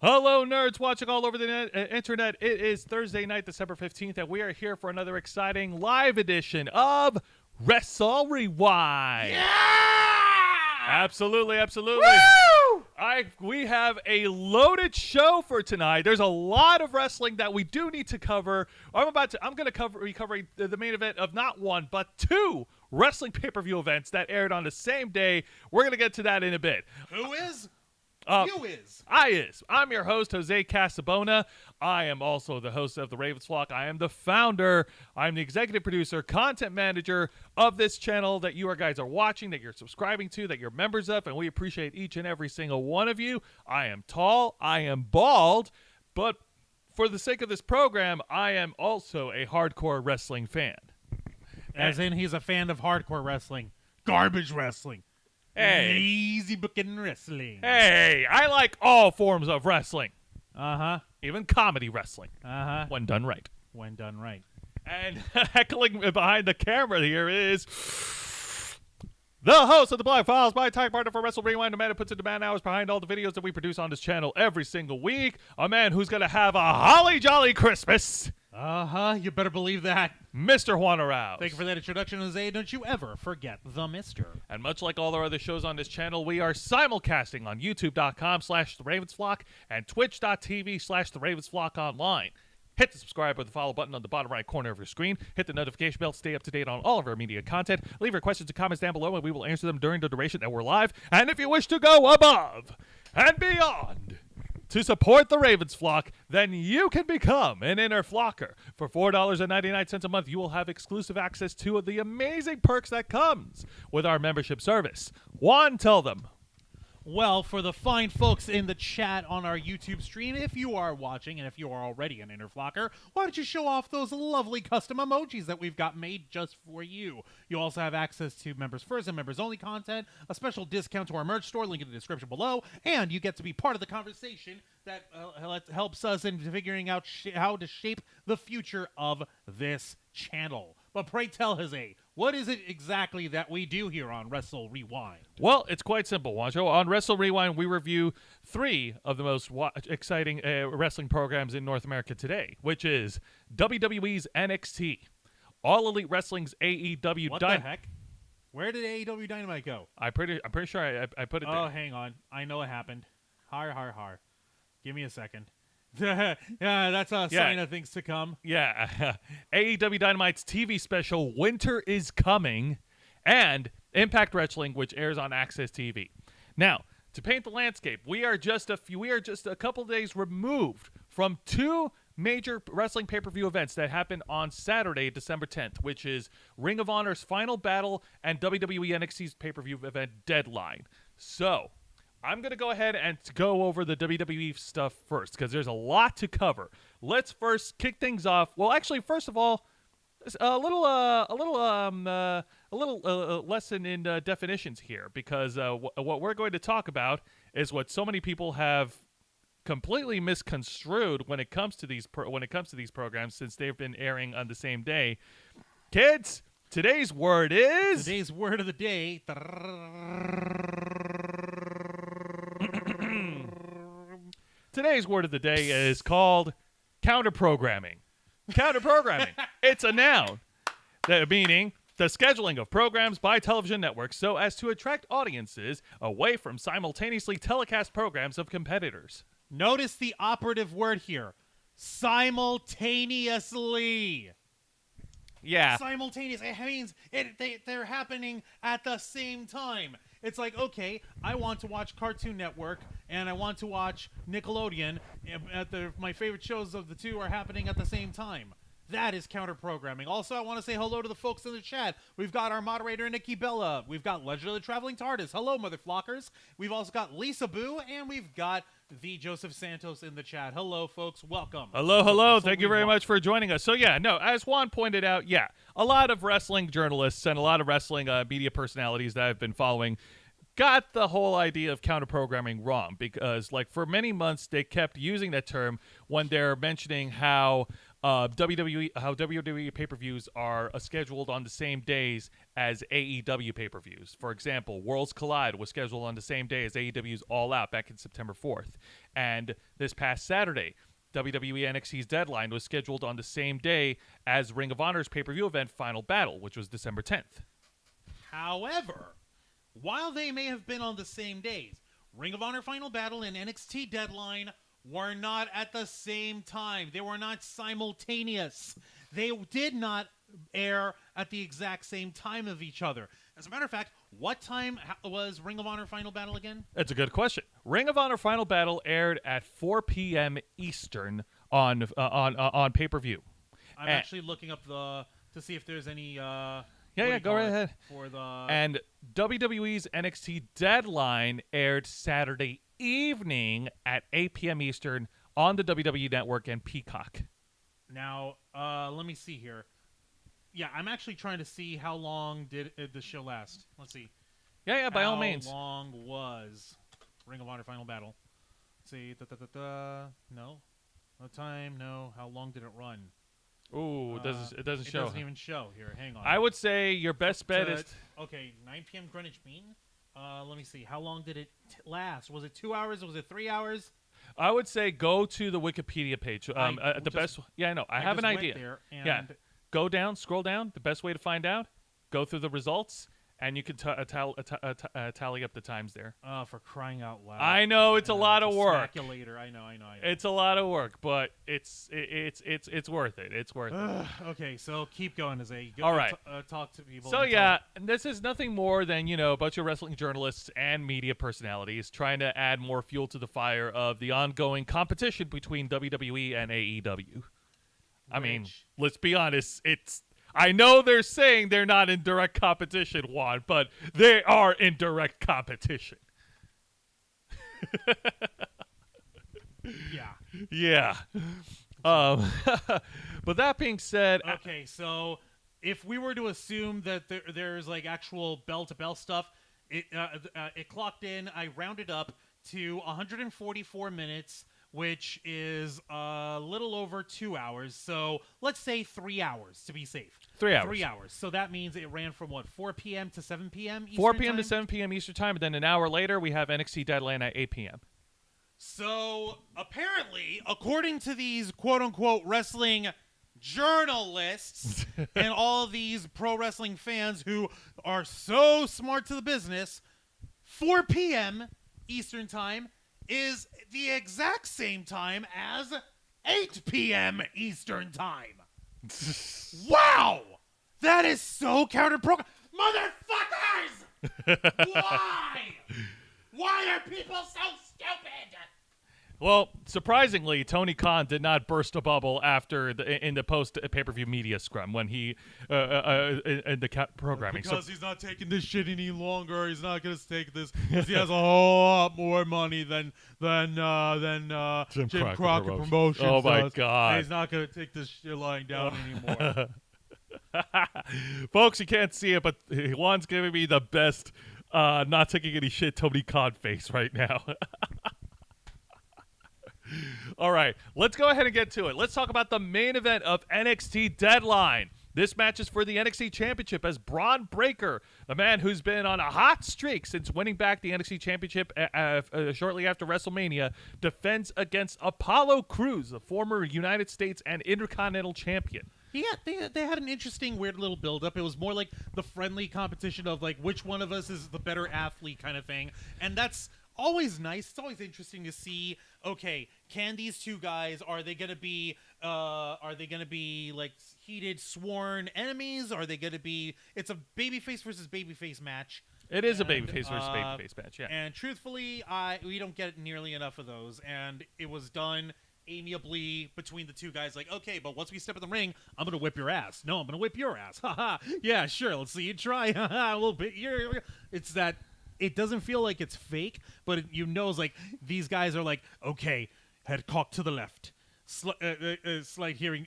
Hello, nerds watching all over the internet. It is Thursday night, December 15th, and we are here for another exciting live edition of Wrestle Rewind. Yeah! Absolutely. Woo! We have a loaded show for tonight. There's a lot of wrestling that we do need to cover. I'm going to be covering the main event of not one, but two wrestling pay-per-view events that aired on the same day. We're going to get to that in a bit. Who is? You is. I'm your host, Jose Casabona. I am also the host of the Ravens Flock. I am the founder. I'm the executive producer, content manager of this channel that you guys are watching, that you're subscribing to, that you're members of, and we appreciate each and every single one of you. I am tall. I am bald. But for the sake of this program, I am also a hardcore wrestling fan. As in, he's a fan of hardcore wrestling. Garbage wrestling. Hey. Easy booking wrestling. Hey, I like all forms of wrestling. Uh-huh. Even comedy wrestling. Uh-huh. When done right. When done right. And heckling behind the camera here is the host of the Black Files, my tag partner for Wrestle Rewind, a man who puts in the man hours behind all the videos that we produce on this channel every single week. A man who's going to have a holly jolly Christmas. Uh-huh. You better believe that. Mr. Juan Arauz. Thank you for that introduction, Jose. Don't you ever forget the mister. And much like all our other shows on this channel, we are simulcasting on youtube.com/theravensflock and twitch.tv/theravensflock online. Hit the subscribe or the follow button on the bottom right corner of your screen. Hit the notification bell to stay up to date on all of our media content. Leave your questions and comments down below, and we will answer them during the duration that we're live. And if you wish to go above and beyond to support the Ravens Flock, then you can become an inner flocker. For $4.99 a month, you will have exclusive access to the amazing perks that comes with our membership service. Juan, tell them. Well, for the fine folks in the chat on our YouTube stream, if you are watching and if you are already an inner flocker, why don't you show off those lovely custom emojis that we've got made just for you? You also have access to members first and members only content, a special discount to our merch store, link in the description below, and you get to be part of the conversation that helps us in figuring out how to shape the future of this channel. But pray tell, Jose, what is it exactly that we do here on Wrestle Rewind? Well, it's quite simple, Juancho. On Wrestle Rewind, we review three of the most exciting wrestling programs in North America today, which is WWE's NXT, All Elite Wrestling's AEW. What the heck? Where did AEW Dynamite go? I'm pretty sure I put it there. Oh, hang on. I know what happened. Har. Give me a second. Yeah, that's a sign of things to come. Yeah. AEW Dynamite's TV special, Winter is Coming, and Impact Wrestling, which airs on Access TV. Now, to paint the landscape, we are just a couple days removed from two major wrestling pay-per-view events that happened on Saturday, December 10th, which is Ring of Honor's Final Battle and WWE NXT's pay-per-view event Deadline. So, I'm going to go ahead and go over the WWE stuff first because there's a lot to cover. Let's first kick things off. Well, actually, first of all, a little lesson in definitions here because what we're going to talk about is what so many people have completely misconstrued when it comes to these programs since they've been airing on the same day. Kids, today's word is... Today's word of the day... Today's word of the day is called counter-programming. Counter-programming. It's a noun, meaning the scheduling of programs by television networks so as to attract audiences away from simultaneously telecast programs of competitors. Notice the operative word here. Simultaneously. Yeah. Simultaneous. It means they're happening at the same time. It's like, okay, I want to watch Cartoon Network and I want to watch Nickelodeon. My favorite shows of the two are happening at the same time. That is counter-programming. Also, I want to say hello to the folks in the chat. We've got our moderator, Nikki Bella. We've got Legend of the Traveling TARDIS. Hello, Mother Flockers. We've also got Lisa Boo, and we've got the Joseph Santos in the chat. Hello, folks. Welcome. Hello. Thank you very much for joining us. So, as Juan pointed out, a lot of wrestling journalists and a lot of wrestling media personalities that I've been following got the whole idea of counter-programming wrong because, for many months, they kept using that term when they're mentioning how WWE pay-per-views are scheduled on the same days as AEW pay-per-views. For example, Worlds Collide was scheduled on the same day as AEW's All Out back in September 4th. And this past Saturday, WWE NXT's Deadline was scheduled on the same day as Ring of Honor's pay-per-view event Final Battle, which was December 10th. However, while they may have been on the same days, Ring of Honor Final Battle and NXT Deadline were not at the same time. They were not simultaneous. They did not air at the exact same time of each other. As a matter of fact, what time was Ring of Honor Final Battle again? That's a good question. Ring of Honor Final Battle aired at 4 p.m. Eastern on pay-per-view. I'm actually looking up to see if there's any go right ahead. For the And WWE's NXT Deadline aired Saturday evening at 8 p.m. Eastern on the WWE Network and Peacock. Now, let me see here. Yeah, I'm actually trying to see how long did the show last. Let's see. Yeah, by all means. How long was Ring of Honor Final Battle? Let's see. No. No time. No. How long did it run? Ooh, it doesn't show. It doesn't even show here. Hang on. I would say your best bet is... Okay, 9 p.m. Greenwich Mean. Let me see. How long did it last? Was it 2 hours? Was it 3 hours? I would say go to the Wikipedia page. The best... Yeah, I know. I have an idea. There and yeah. Go down, scroll down. The best way to find out, go through the results, and you can tally up the times there. For crying out loud! I know it's a lot of work. Calculator, I know. It's a lot of work, but it's worth it. It's worth it. Okay, so keep going, Jose. All right. Talk to people. So yeah, this is nothing more than a bunch of wrestling journalists and media personalities trying to add more fuel to the fire of the ongoing competition between WWE and AEW. I mean, let's be honest. I know they're saying they're not in direct competition, Juan, but they are in direct competition. Yeah. Yeah. But that being said... Okay, so if we were to assume that there's like actual bell-to-bell stuff, it clocked in, I rounded up to 144 minutes, which is a little over 2 hours. So let's say 3 hours to be safe. 3 hours. 3 hours. So that means it ran from, 4 p.m. to 7 p.m. Eastern 4 p.m. time? to 7 p.m. Eastern time, and then an hour later, we have NXT Deadline at 8 p.m. So apparently, according to these quote-unquote wrestling journalists and all these pro wrestling fans who are so smart to the business, 4 p.m. Eastern time is the exact same time as 8 p.m. Eastern time. Wow! That is so counter-program. Motherfuckers! Why? Why are people so stupid? Well, surprisingly, Tony Khan did not burst a bubble in the post pay-per-view media scrum when he in the programming. Because he's not taking this shit any longer. He's not going to take this because he has a whole lot more money than Jim Crockett Promotions. Oh my does. God! And he's not going to take this shit lying down anymore. Folks, you can't see it, but Juan's giving me the best not taking any shit Tony Khan face right now. All right, let's go ahead and get to it. Let's talk about the main event of NXT Deadline. This match is for the NXT Championship as Braun Breaker, the man who's been on a hot streak since winning back the NXT Championship shortly after WrestleMania, defends against Apollo Crews, the former United States and Intercontinental Champion. Yeah, they had an interesting, weird little build-up. It was more like the friendly competition of, like, which one of us is the better athlete kind of thing. And that's always nice. It's always interesting to see, okay, can these two guys, are they going to be like heated, sworn enemies? Are they going to be, it's a babyface versus babyface match. It is a babyface versus babyface match, yeah. And truthfully, we don't get nearly enough of those. And it was done amiably between the two guys, like, okay, but once we step in the ring, I'm gonna whip your ass. No, I'm gonna whip your ass. Haha. Yeah, sure. Let's see you try. A little bit. It's that it doesn't feel like it's fake, but it's like these guys are like, okay, head cocked to the left, slight hearing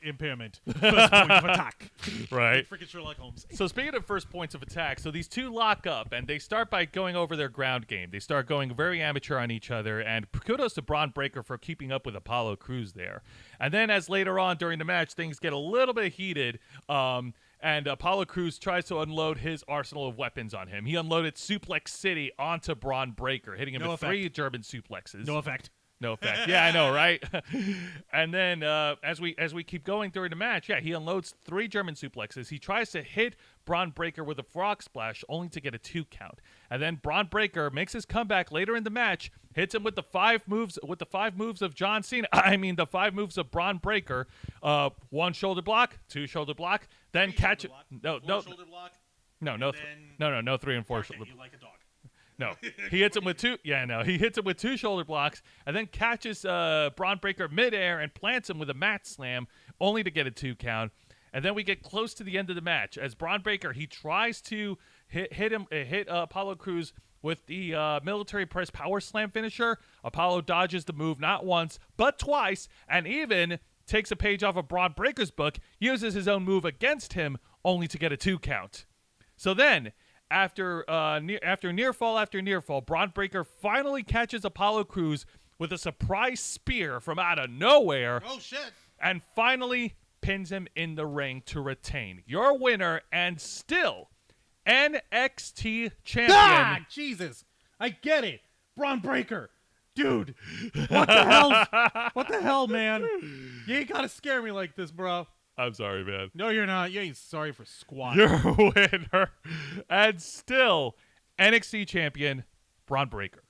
impairment. First point of attack. Right. Freaking Sherlock Holmes. So speaking of first points of attack, so these two lock up, and they start by going over their ground game. They start going very amateur on each other, and kudos to Braun Breaker for keeping up with Apollo Crews there. And then as later on during the match, things get a little bit heated, and Apollo Crews tries to unload his arsenal of weapons on him. He unloaded Suplex City onto Braun Breaker, hitting him with 3 German suplexes. No effect. No effect. Yeah, I know, right? And then as we keep going during the match, he unloads 3 German suplexes. He tries to hit Braun Breaker with a frog splash, only to get a 2 count. And then Braun Breaker makes his comeback later in the match, hits him with the 5 moves of John Cena. I mean the 5 moves of Braun Breaker. 1 shoulder block, 2 shoulder block, then catch it. No, shoulder block. No, 3 and 4 shoulder. You like a dog. No, he hits him with 2. Yeah, no, he hits him with 2 shoulder blocks, and then catches Braun Breaker midair and plants him with a mat slam, only to get a 2 count. And then we get close to the end of the match as Braun Breaker, he tries to hit Apollo Crews with the military press power slam finisher. Apollo dodges the move not once but twice, and even takes a page off of Braun Breaker's book, uses his own move against him, only to get a 2 count. So then, After near fall, Braun Breaker finally catches Apollo Crews with a surprise spear from out of nowhere. Oh, shit. And finally pins him in the ring to retain. Your winner and still NXT champion. Ah, Jesus. I get it. Braun Breaker. Dude. What the hell? What the hell, man? You ain't got to scare me like this, bro. I'm sorry, man. No, you're not. You ain't sorry for squat. Your winner and still NXT champion, Braun Breaker.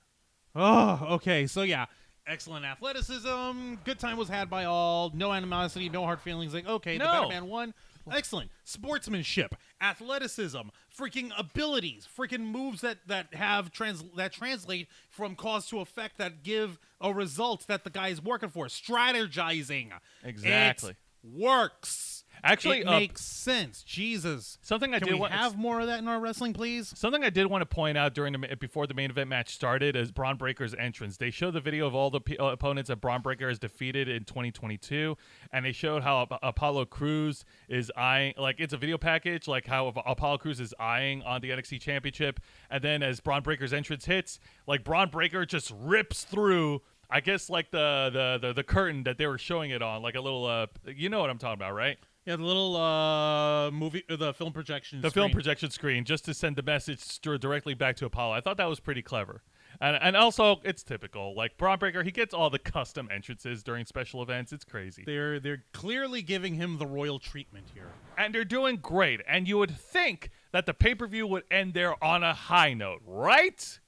Oh, okay. So, yeah. Excellent athleticism. Good time was had by all. No animosity, no hard feelings. Like, okay, the better man won. Excellent. Sportsmanship, athleticism, freaking abilities, freaking moves that translate from cause to effect, that give a result that the guy is working for. Strategizing. Exactly. It works. Actually, it makes sense. Jesus. Something I Can did we want have more of that in our wrestling, please? Something I did want to point out before the main event match started is Braun Breaker's entrance. They showed the video of all the opponents that Braun Breaker has defeated in 2022, and they showed how Apollo Crews is eyeing, like it's a video package, like how Apollo Crews is eyeing on the NXT Championship, and then as Braun Breaker's entrance hits, like Braun Breaker just rips through. I guess like the curtain that they were showing it on, like a little you know what I'm talking about, right? Yeah, the little the film projection screen. Film projection screen, just to send the message directly back to Apollo. I thought that was pretty clever. And also, it's typical. Like, Braun Breaker, he gets all the custom entrances during special events. It's crazy. They're clearly giving him the royal treatment here. And they're doing great. And you would think that the pay-per-view would end there on a high note, right?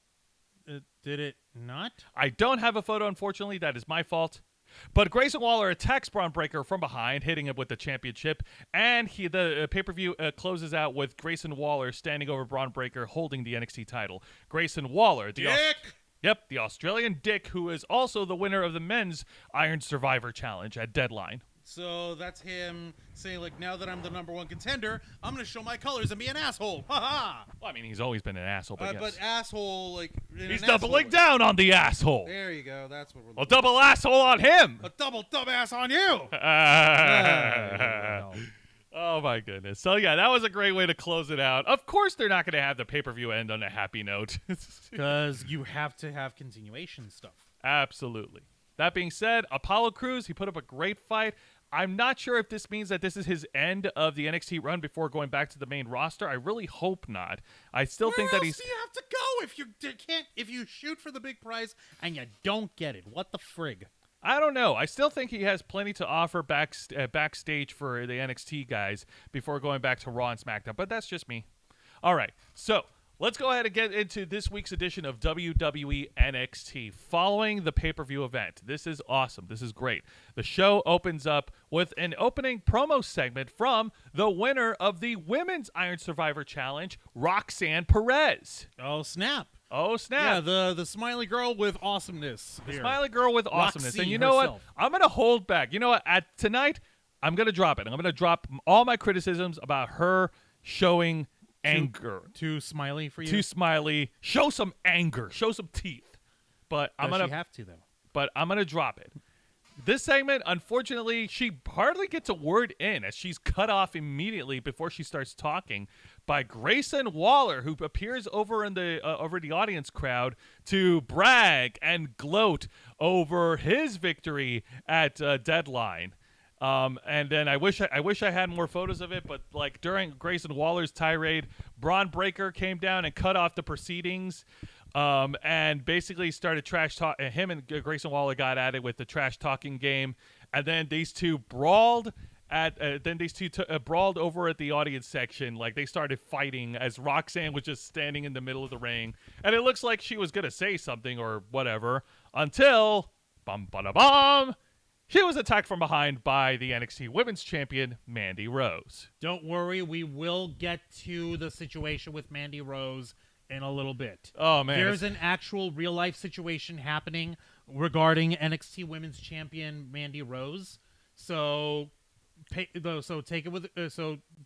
Did it not? I don't have a photo, unfortunately. That is my fault. But Grayson Waller attacks Braun Breaker from behind, hitting him with the championship, and the pay-per-view closes out with Grayson Waller standing over Braun Breaker, holding the NXT title. Grayson Waller, the Australian Dick, who is also the winner of the men's Iron Survivor Challenge at Deadline. So that's him saying, like, now that I'm the #1 contender, I'm going to show my colors and be an asshole. Ha ha! Well, I mean, he's always been an asshole, but yes. But asshole, like, he's doubling down on the asshole. There you go. That's what we're looking for. A double asshole on him. A double dumbass on you. Oh, my goodness. So, yeah, that was a great way to close it out. Of course, they're not going to have the pay-per-view end on a happy note. Because you have to have continuation stuff. Absolutely. That being said, Apollo Crews, he put up a great fight. I'm not sure if this means that this is his end of the NXT run before going back to the main roster. I really hope not. I still think that he's... Where else do you have to go if you shoot for the big prize and you don't get it? What the frig? I don't know. I still think he has plenty to offer backstage for the NXT guys before going back to Raw and SmackDown, but that's just me. All right, so let's go ahead and get into this week's edition of WWE NXT following the pay-per-view event. This is awesome. This is great. The show opens up with an opening promo segment from the winner of the Women's Iron Survivor Challenge, Roxanne Perez. Oh, snap. Oh, snap. Yeah, the smiley girl with awesomeness. The smiley girl with awesomeness. Roxy and you know herself. what? I'm going to hold back. You know what? Tonight, I'm going to drop it. I'm going to drop all my criticisms about her showing anger. Too smiley for you? Too smiley. Show some anger. Show some teeth. But I'm going to have to, though. But I'm going to drop it. This segment, unfortunately, she hardly gets a word in as she's cut off immediately before she starts talking by Grayson Waller, who appears over in the audience crowd to brag and gloat over his victory at Deadline. And then I wish I had more photos of it, but like during Grayson Waller's tirade, Braun Breaker came down and cut off the proceedings. And basically started trash talk. Him and Grayson Waller got at it with the trash talking game, and then these two brawled brawled over at the audience section. Like they started fighting as Roxanne was just standing in the middle of the ring, and it looks like she was gonna say something or whatever until she was attacked from behind by the NXT Women's Champion Mandy Rose. Don't worry, we will get to the situation with Mandy Rose in a little bit. Oh man, there's an actual real life situation happening regarding NXT Women's Champion Mandy Rose. So take it with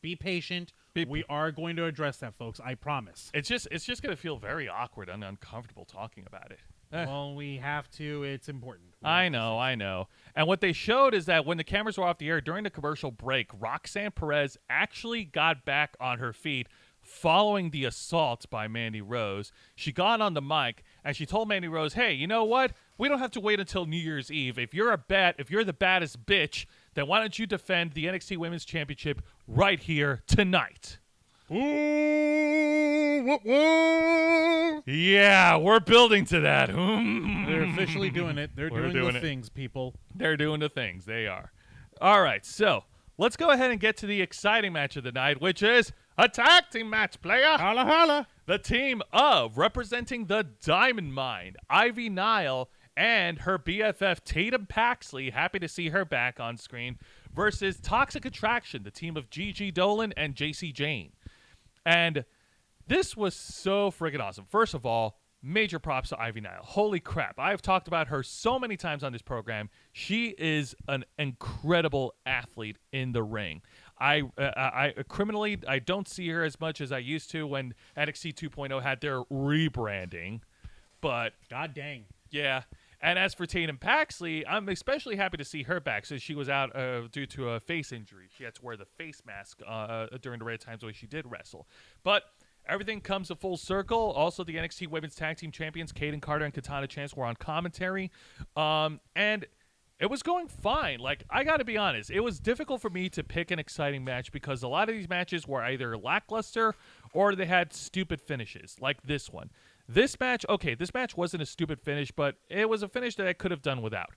be patient. We are going to address that, folks. I promise. It's just going to feel very awkward and uncomfortable talking about it. Well, we have to. It's important. I know. And what they showed is that when the cameras were off the air during the commercial break, Roxanne Perez actually got back on her feet following the assault by Mandy Rose. She got on the mic and she told Mandy Rose, "Hey, you know what? We don't have to wait until New Year's Eve. If you're the baddest bitch, then why don't you defend the NXT Women's Championship right here tonight?" Ooh, yeah, we're building to that. They're officially doing it. They're doing the things, people. They're doing the things. They are. All right, so let's go ahead and get to the exciting match of the night, which is a tag team match, player. Holla, holla. The team of representing the Diamond Mine, Ivy Nile, and her BFF Tatum Paxley, happy to see her back on screen, versus Toxic Attraction, the team of Gigi Dolan and JC Jane. And this was so friggin' awesome. First of all, major props to Ivy Nile. Holy crap. I've talked about her so many times on this program. She is an incredible athlete in the ring. I don't see her as much as I used to when NXT 2.0 had their rebranding. But god dang. Yeah. And as for Tatum Paxley, I'm especially happy to see her back. So she was out due to a face injury. She had to wear the face mask during the rare times when she did wrestle. But everything comes a full circle. Also, the NXT Women's Tag Team Champions, Kaden Carter and Katana Chance, were on commentary. And it was going fine. Like, I got to be honest. It was difficult for me to pick an exciting match because a lot of these matches were either lackluster or they had stupid finishes, like this one. This match wasn't a stupid finish, but it was a finish that I could have done without.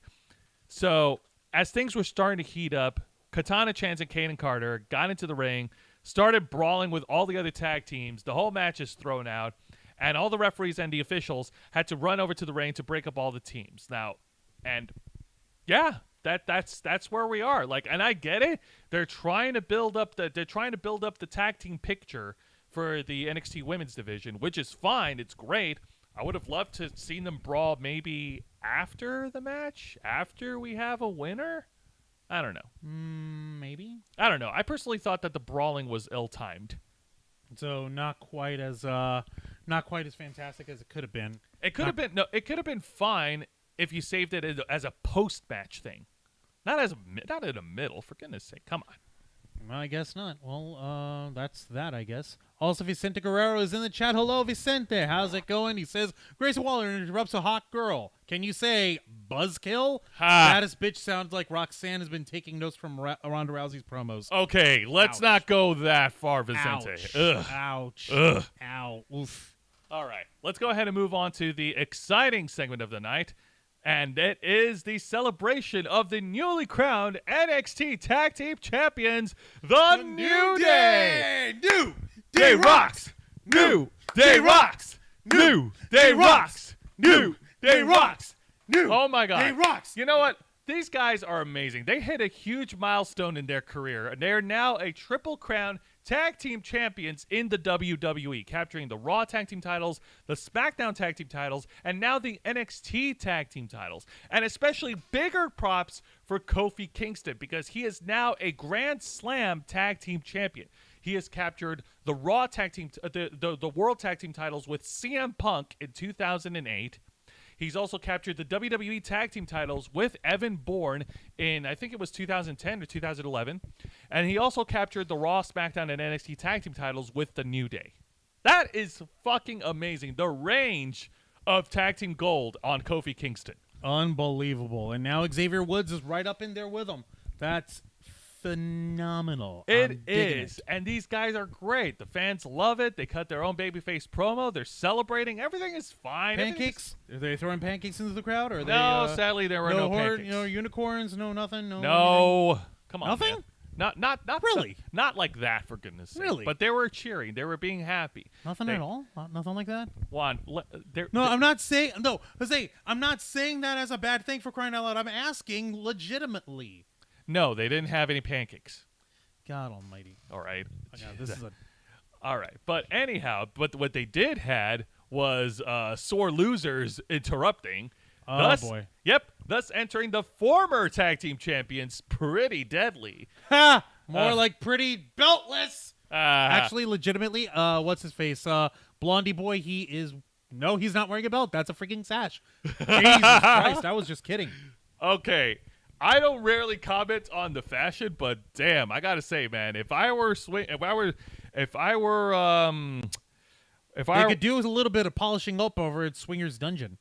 So, as things were starting to heat up, Katana Chance and Kaden Carter got into the ring, started brawling with all the other tag teams. The whole match is thrown out, and all the referees and the officials had to run over to the ring to break up all the teams. Now, and yeah, that's where we are. Like, and I get it. They're trying to build up the tag team picture for the NXT Women's Division, which is fine. It's great. I would have loved to have seen them brawl maybe after the match, after we have a winner. I don't know. Maybe. I don't know. I personally thought that the brawling was ill-timed. So not quite as fantastic as it could have been. It could have been fine if you saved it as a post-match thing, not in the middle. For goodness' sake, come on. I guess not. Well, that's that, I guess. Also, Vicente Guerrero is in the chat. Hello, Vicente. How's it going? He says, Grayson Waller interrupts a hot girl. Can you say buzzkill? Baddest bitch sounds like Roxanne has been taking notes from Ronda Rousey's promos. Okay, let's not go that far, Vicente. Ouch. Ugh. Ouch. Ugh. Ow. Oof. All right, let's go ahead and move on to the exciting segment of the night. And it is the celebration of the newly crowned NXT Tag Team Champions, The New Day. New Day rocks. New Day rocks. New Day rocks. New Day rocks. New Oh my God. Day rocks. You know what? These guys are amazing. They hit a huge milestone in their career. They are now a Triple Crown Tag Team Champions in the WWE, capturing the Raw Tag Team titles, the SmackDown Tag Team titles, and now the NXT Tag Team titles. And especially bigger props for Kofi Kingston, because he is now a Grand Slam Tag Team Champion. He has captured the Raw Tag Team, the World Tag Team titles with CM Punk in 2008. He's also captured the WWE Tag Team titles with Evan Bourne in, I think it was 2010 or 2011. And he also captured the Raw, SmackDown, and NXT Tag Team titles with the New Day. That is fucking amazing. The range of Tag Team gold on Kofi Kingston. Unbelievable. And now Xavier Woods is right up in there with him. That's phenomenal. It is. And these guys are great. The fans love it. They cut their own babyface promo. They're celebrating. Everything is fine. Pancakes? Are they throwing pancakes into the crowd? Or are no, they, sadly, there were no pancakes. No unicorns? No nothing? No. No. Come on, Nothing? man. Not really. Not like that, for goodness sake. Really? But they were cheering. They were being happy. Nothing at all? Nothing like that? Juan, I'm not saying Jose, I'm not saying that as a bad thing, for crying out loud. I'm asking legitimately. No, they didn't have any pancakes. God almighty. All right. This is all right. But anyhow, what they did had was sore losers interrupting. Oh, boy. Yep. Thus entering the former tag team champions, Pretty Deadly. Ha! More like Pretty Beltless. Actually, Actually, legitimately, what's his face? Blondie boy, he's not wearing a belt. That's a freaking sash. Jesus Christ, I was just kidding. okay. I don't rarely comment on the fashion, but damn, I gotta say, man, if I could do a little bit of polishing up over at Swinger's Dungeon.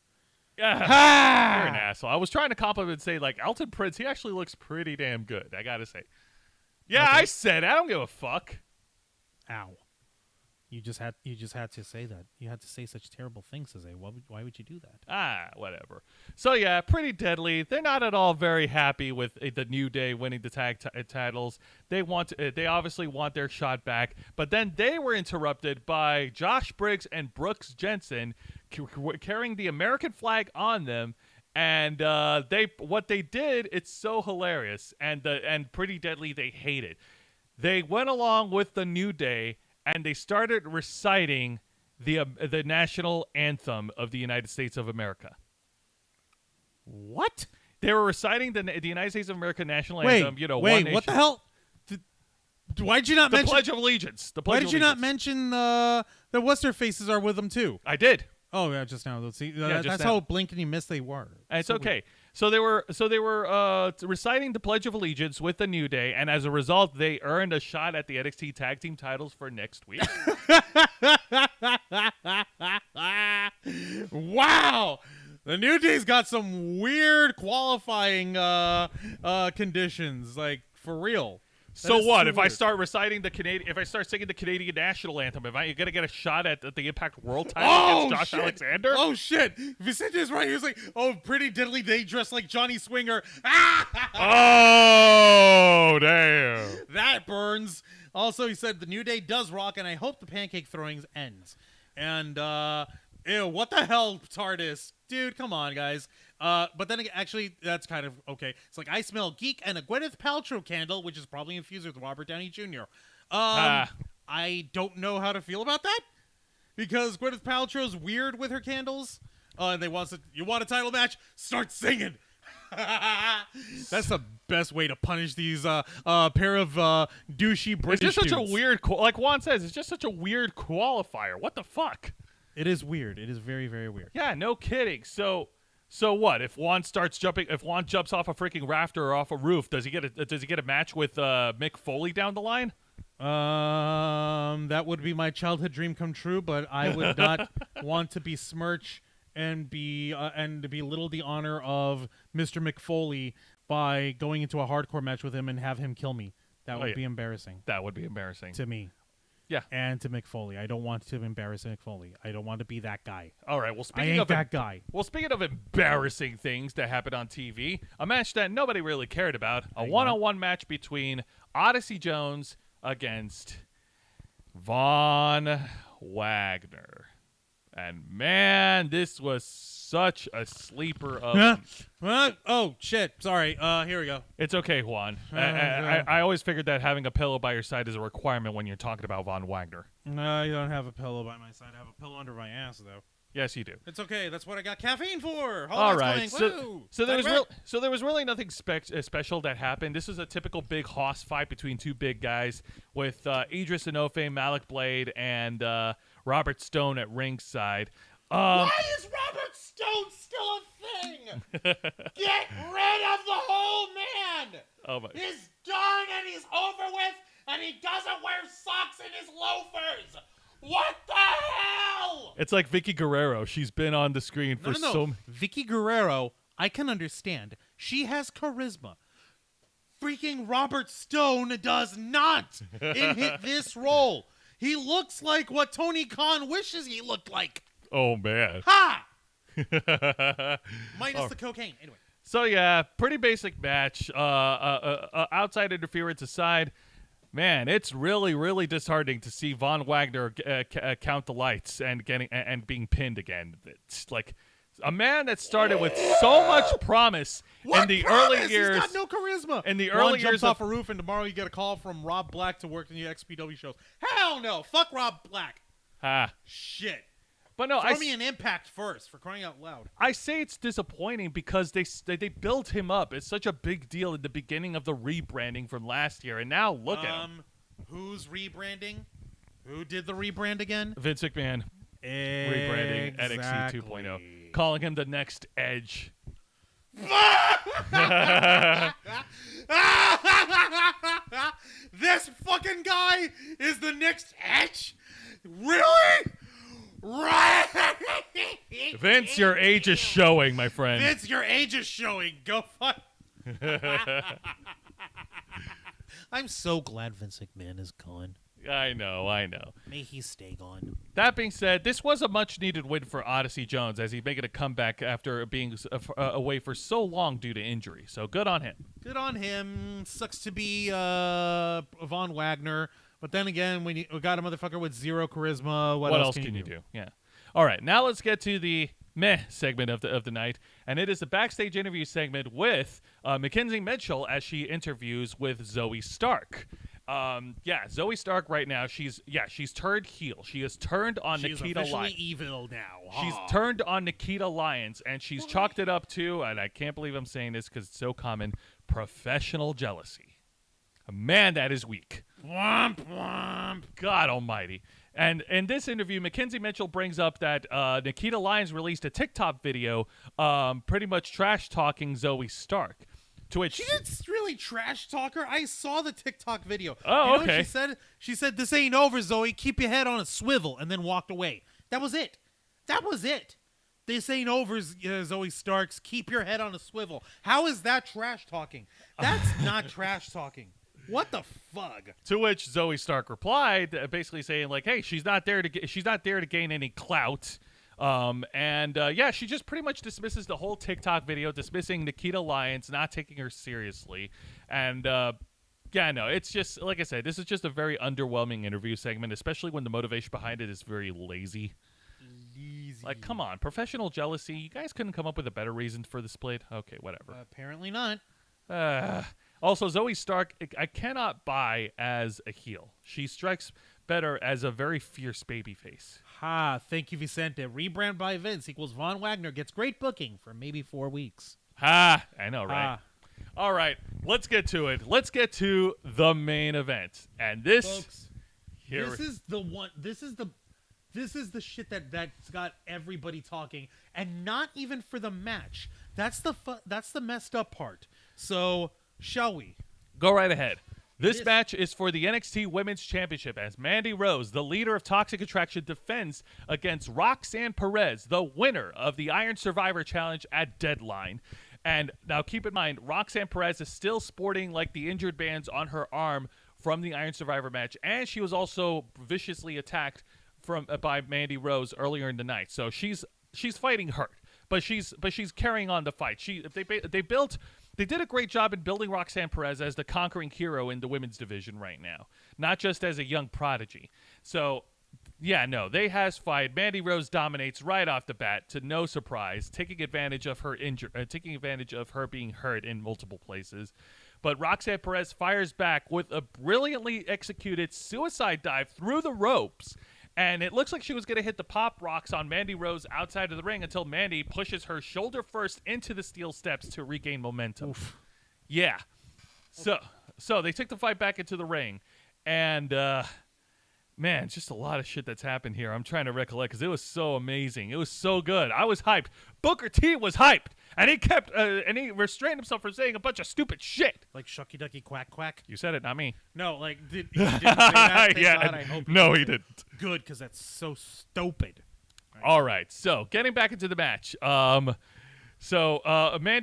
Yeah, you're an asshole. I was trying to compliment and say, like, Elton Prince, he actually looks pretty damn good, I gotta say. Yeah, okay. I said it. I don't give a fuck. Ow. You just had to say that. You had to say such terrible things, Jose. Why would you do that? Whatever. So yeah, Pretty Deadly. They're not at all very happy with the New Day winning the tag titles. They obviously want their shot back. But then they were interrupted by Josh Briggs and Brooks Jensen carrying the American flag on them. And what they did, it's so hilarious. And Pretty Deadly, they hate it. They went along with the New Day. And they started reciting the national anthem of the United States of America. What? They were reciting the United States of America national anthem. Wait, what the hell? Why did you not mention the Pledge of Allegiance? Why did you not mention the what's their faces are with them too? I did. Oh yeah, just now. Let's see. That's how blink and you miss they were. And it's okay. So they were reciting the Pledge of Allegiance with the New Day, and as a result, they earned a shot at the NXT Tag Team titles for next week. Wow, the New Day's got some weird qualifying conditions, like for real. So what if I start reciting if I start singing the Canadian national anthem? Am I gonna get a shot at the Impact World title against Josh Alexander? Oh shit! If you said this right, he was like, "Oh, Pretty Deadly, they dressed like Johnny Swinger." Oh damn! That burns. Also, he said the New Day does rock, and I hope the pancake throwing ends. And ew, what the hell, TARDIS, dude? Come on, guys. But then actually, that's kind of okay. It's like I smell geek and a Gwyneth Paltrow candle, which is probably infused with Robert Downey Jr. I don't know how to feel about that because Gwyneth Paltrow's weird with her candles. And you want a title match? Start singing. That's the best way to punish these pair of douchey British It's just such dudes. a weird, like Juan says, it's just such a weird qualifier. What the fuck? It is weird. It is very, very weird. Yeah, no kidding. So what if Juan starts jumping? If Juan jumps off a freaking rafter or off a roof, does he get a match with Mick Foley down the line? That would be my childhood dream come true, but I would not want to besmirch and to belittle the honor of Mr. Mick Foley by going into a hardcore match with him and have him kill me. That would be embarrassing. That would be embarrassing to me. Yeah, and to Mick Foley. I don't want to embarrass Mick Foley. I don't want to be that guy. All right. Well, speaking of that guy. Well, speaking of embarrassing things that happened on TV, a match that nobody really cared about, a one-on-one match between Odyssey Jones against Von Wagner. And man, this was such a sleeper of. Oh shit! Sorry. Here we go. It's okay, Juan. I always figured that having a pillow by your side is a requirement when you're talking about Von Wagner. No, you don't have a pillow by my side. I have a pillow under my ass, though. Yes, you do. It's okay. That's what I got caffeine for. All right. So there was really nothing special that happened. This was a typical big hoss fight between two big guys with Idris Enofe, Malik Blade, and Robert Stone at ringside. Why is Robert Stone still a thing? Get rid of the whole man. Oh my. He's done and he's over with, and he doesn't wear socks in his loafers. What the hell? It's like Vicky Guerrero. She's been on the screen for so. Vicky Guerrero, I can understand. She has charisma. Freaking Robert Stone does not in this role. He looks like what Tony Khan wishes he looked like. Oh man. Ha! Minus the cocaine. Anyway. So yeah, pretty basic match. Outside interference aside, man, it's really, really disheartening to see Von Wagner count the lights and being pinned again. It's like a man that started with so much promise in the early years. He's got no charisma. In the early years, jumps off a roof, and tomorrow you get a call from Rob Black to work in the XPW shows. Hell no! Fuck Rob Black. Shit. But no, Throw me an Impact first, for crying out loud. I say it's disappointing because they built him up. It's such a big deal at the beginning of the rebranding from last year, and now look at him. Who's rebranding? Who did the rebrand again? Vince McMahon. Rebranding NXT 2.0. Calling him the next Edge. This fucking guy is the next Edge? Really? Right. Vince, your age is showing, my friend. Vince, your age is showing. Go fuck. I'm so glad Vince McMahon is gone. I know. May he stay gone. That being said, this was a much-needed win for Odyssey Jones as he's making a comeback after being away for so long due to injury. So good on him. Good on him. Sucks to be Von Wagner. But then again, when you got a motherfucker with zero charisma, what else can you do? Yeah. All right, now let's get to the meh segment of the night, and it is the backstage interview segment with Mackenzie Mitchell as she interviews with Zoe Stark. Zoe Stark right now, she's turned heel. She has turned on Nikita Lyons. She's evil now. She's turned on Nikita Lyons, and she's chalked it up to, and I can't believe I'm saying this because it's so common, professional jealousy. Man, that is weak. Womp womp. God almighty. And in this interview, Mackenzie Mitchell brings up that Nikita Lyons released a TikTok video pretty much trash-talking Zoe Stark. To which she didn't really trash talk her. I saw the TikTok video. Oh, you know okay. What she said? She said, "This ain't over, Zoe. Keep your head on a swivel," and then walked away. That was it. This ain't over, Zoe Starks. Keep your head on a swivel. How is that trash talking? That's not trash talking. What the fuck? To which Zoe Stark replied, basically saying like, "Hey, she's not there to gain any clout." She just pretty much dismisses the whole TikTok video, dismissing Nikita Lyons, not taking her seriously. And it's just like I said, this is just a very underwhelming interview segment, especially when the motivation behind it is very lazy. Like, come on, professional jealousy. You guys couldn't come up with a better reason for the split? Okay, whatever. Apparently not. Also, Zoe Stark, I cannot buy as a heel. She strikes better as a very fierce babyface. Thank you, Vicente. Rebrand by Vince equals Von Wagner gets great booking for maybe 4 weeks. I know, right? All right, let's get to it. Let's get to the main event. And this, folks, this is the shit that's got everybody talking, and not even for the match. That's the messed up part. So, shall we? Go right ahead. This match is for the NXT Women's Championship as Mandy Rose, the leader of Toxic Attraction, defends against Roxanne Perez, the winner of the Iron Survivor Challenge at Deadline. And now keep in mind, Roxanne Perez is still sporting like the injured bands on her arm from the Iron Survivor match, and she was also viciously attacked by Mandy Rose earlier in the night. So she's fighting hurt, but she's carrying on the fight. They did a great job in building Roxanne Perez as the conquering hero in the women's division right now, not just as a young prodigy. So, they has fight. Mandy Rose dominates right off the bat, to no surprise, taking advantage of her being hurt in multiple places. But Roxanne Perez fires back with a brilliantly executed suicide dive through the ropes. And it looks like she was going to hit the pop rocks on Mandy Rose outside of the ring until Mandy pushes her shoulder first into the steel steps to regain momentum. Oof. Yeah. So they took the fight back into the ring. And Man, just a lot of shit that's happened here. I'm trying to recollect because it was so amazing. It was so good. I was hyped. Booker T was hyped, and he kept and he restrained himself from saying a bunch of stupid shit. Like Shucky Ducky Quack Quack. You said it, not me. No, like he didn't say that. Thank Yeah, God, I hope no, he didn't. Good, because that's so stupid. All right, so getting back into the match. Mandy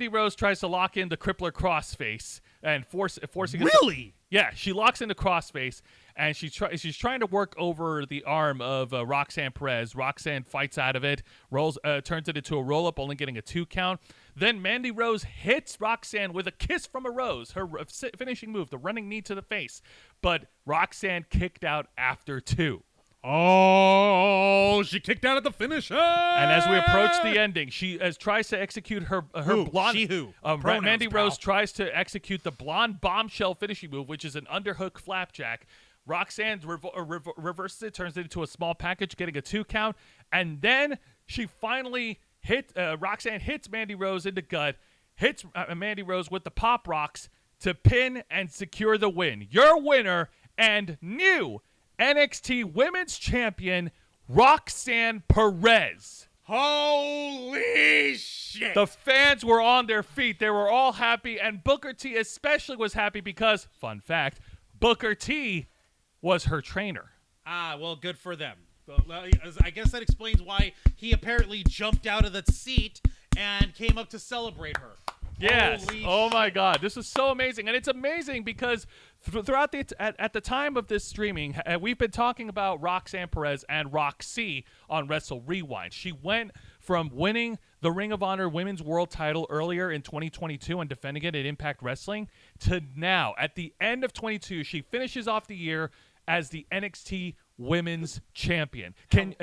Rose tries to lock in the crippler crossface and forcing. Really? Yeah, she locks into crossface, and she's trying to work over the arm of Roxanne Perez. Roxanne fights out of it, turns it into a roll-up, only getting a 2 count. Then Mandy Rose hits Roxanne with a kiss from a rose, her finishing move, the running knee to the face. But Roxanne kicked out after 2. Oh, she kicked out at the finisher. And as we approach the ending, she tries to execute her blonde. She who? Mandy pal. Rose tries to execute the blonde bombshell finishing move, which is an underhook flapjack. Roxanne reverses it, turns it into a small package, getting a 2 count, and then she finally Roxanne hits Mandy Rose in the gut, hits Mandy Rose with the pop rocks to pin and secure the win. Your winner and new NXT Women's Champion, Roxanne Perez. Holy shit. The fans were on their feet. They were all happy, and Booker T especially was happy because, fun fact, Booker T was her trainer. Ah, well, good for them. I guess that explains why he apparently jumped out of the seat and came up to celebrate her. Yes. Holy oh my shit. God, this is so amazing, and it's amazing because throughout at the time of this streaming, we've been talking about Roxanne Perez and Roxy on Wrestle Rewind. She went from winning the Ring of Honor Women's World Title earlier in 2022 and defending it at Impact Wrestling to now at the end of 22, she finishes off the year as the NXT Women's Champion.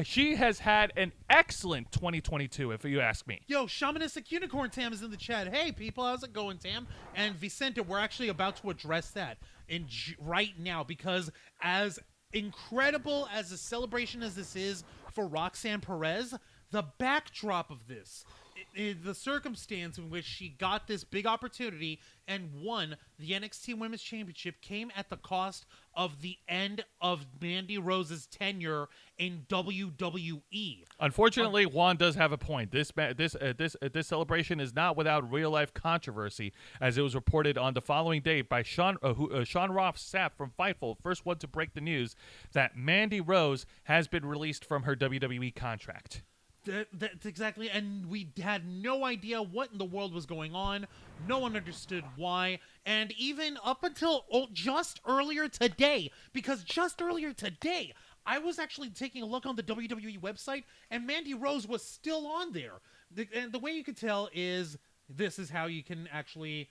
She has had an excellent 2022, if you ask me. Yo, Shamanistic Unicorn Tam is in the chat. Hey, people, how's it going, Tam? And Vicente, we're actually about to address that right now because as incredible as a celebration as this is for Roxanne Perez, the backdrop of this, the circumstance in which she got this big opportunity and won the NXT Women's Championship came at the cost of the end of Mandy Rose's tenure in WWE. Unfortunately, Juan does have a point. This celebration is not without real life controversy, as it was reported on the following day by Sean Roth Sapp from Fightful, first one to break the news that Mandy Rose has been released from her WWE contract. That's exactly, and we had no idea what in the world was going on. No one understood why, and even up until just earlier today, because just earlier today, I was actually taking a look on the WWE website, and Mandy Rose was still on there. And the way you could tell is this is how you can actually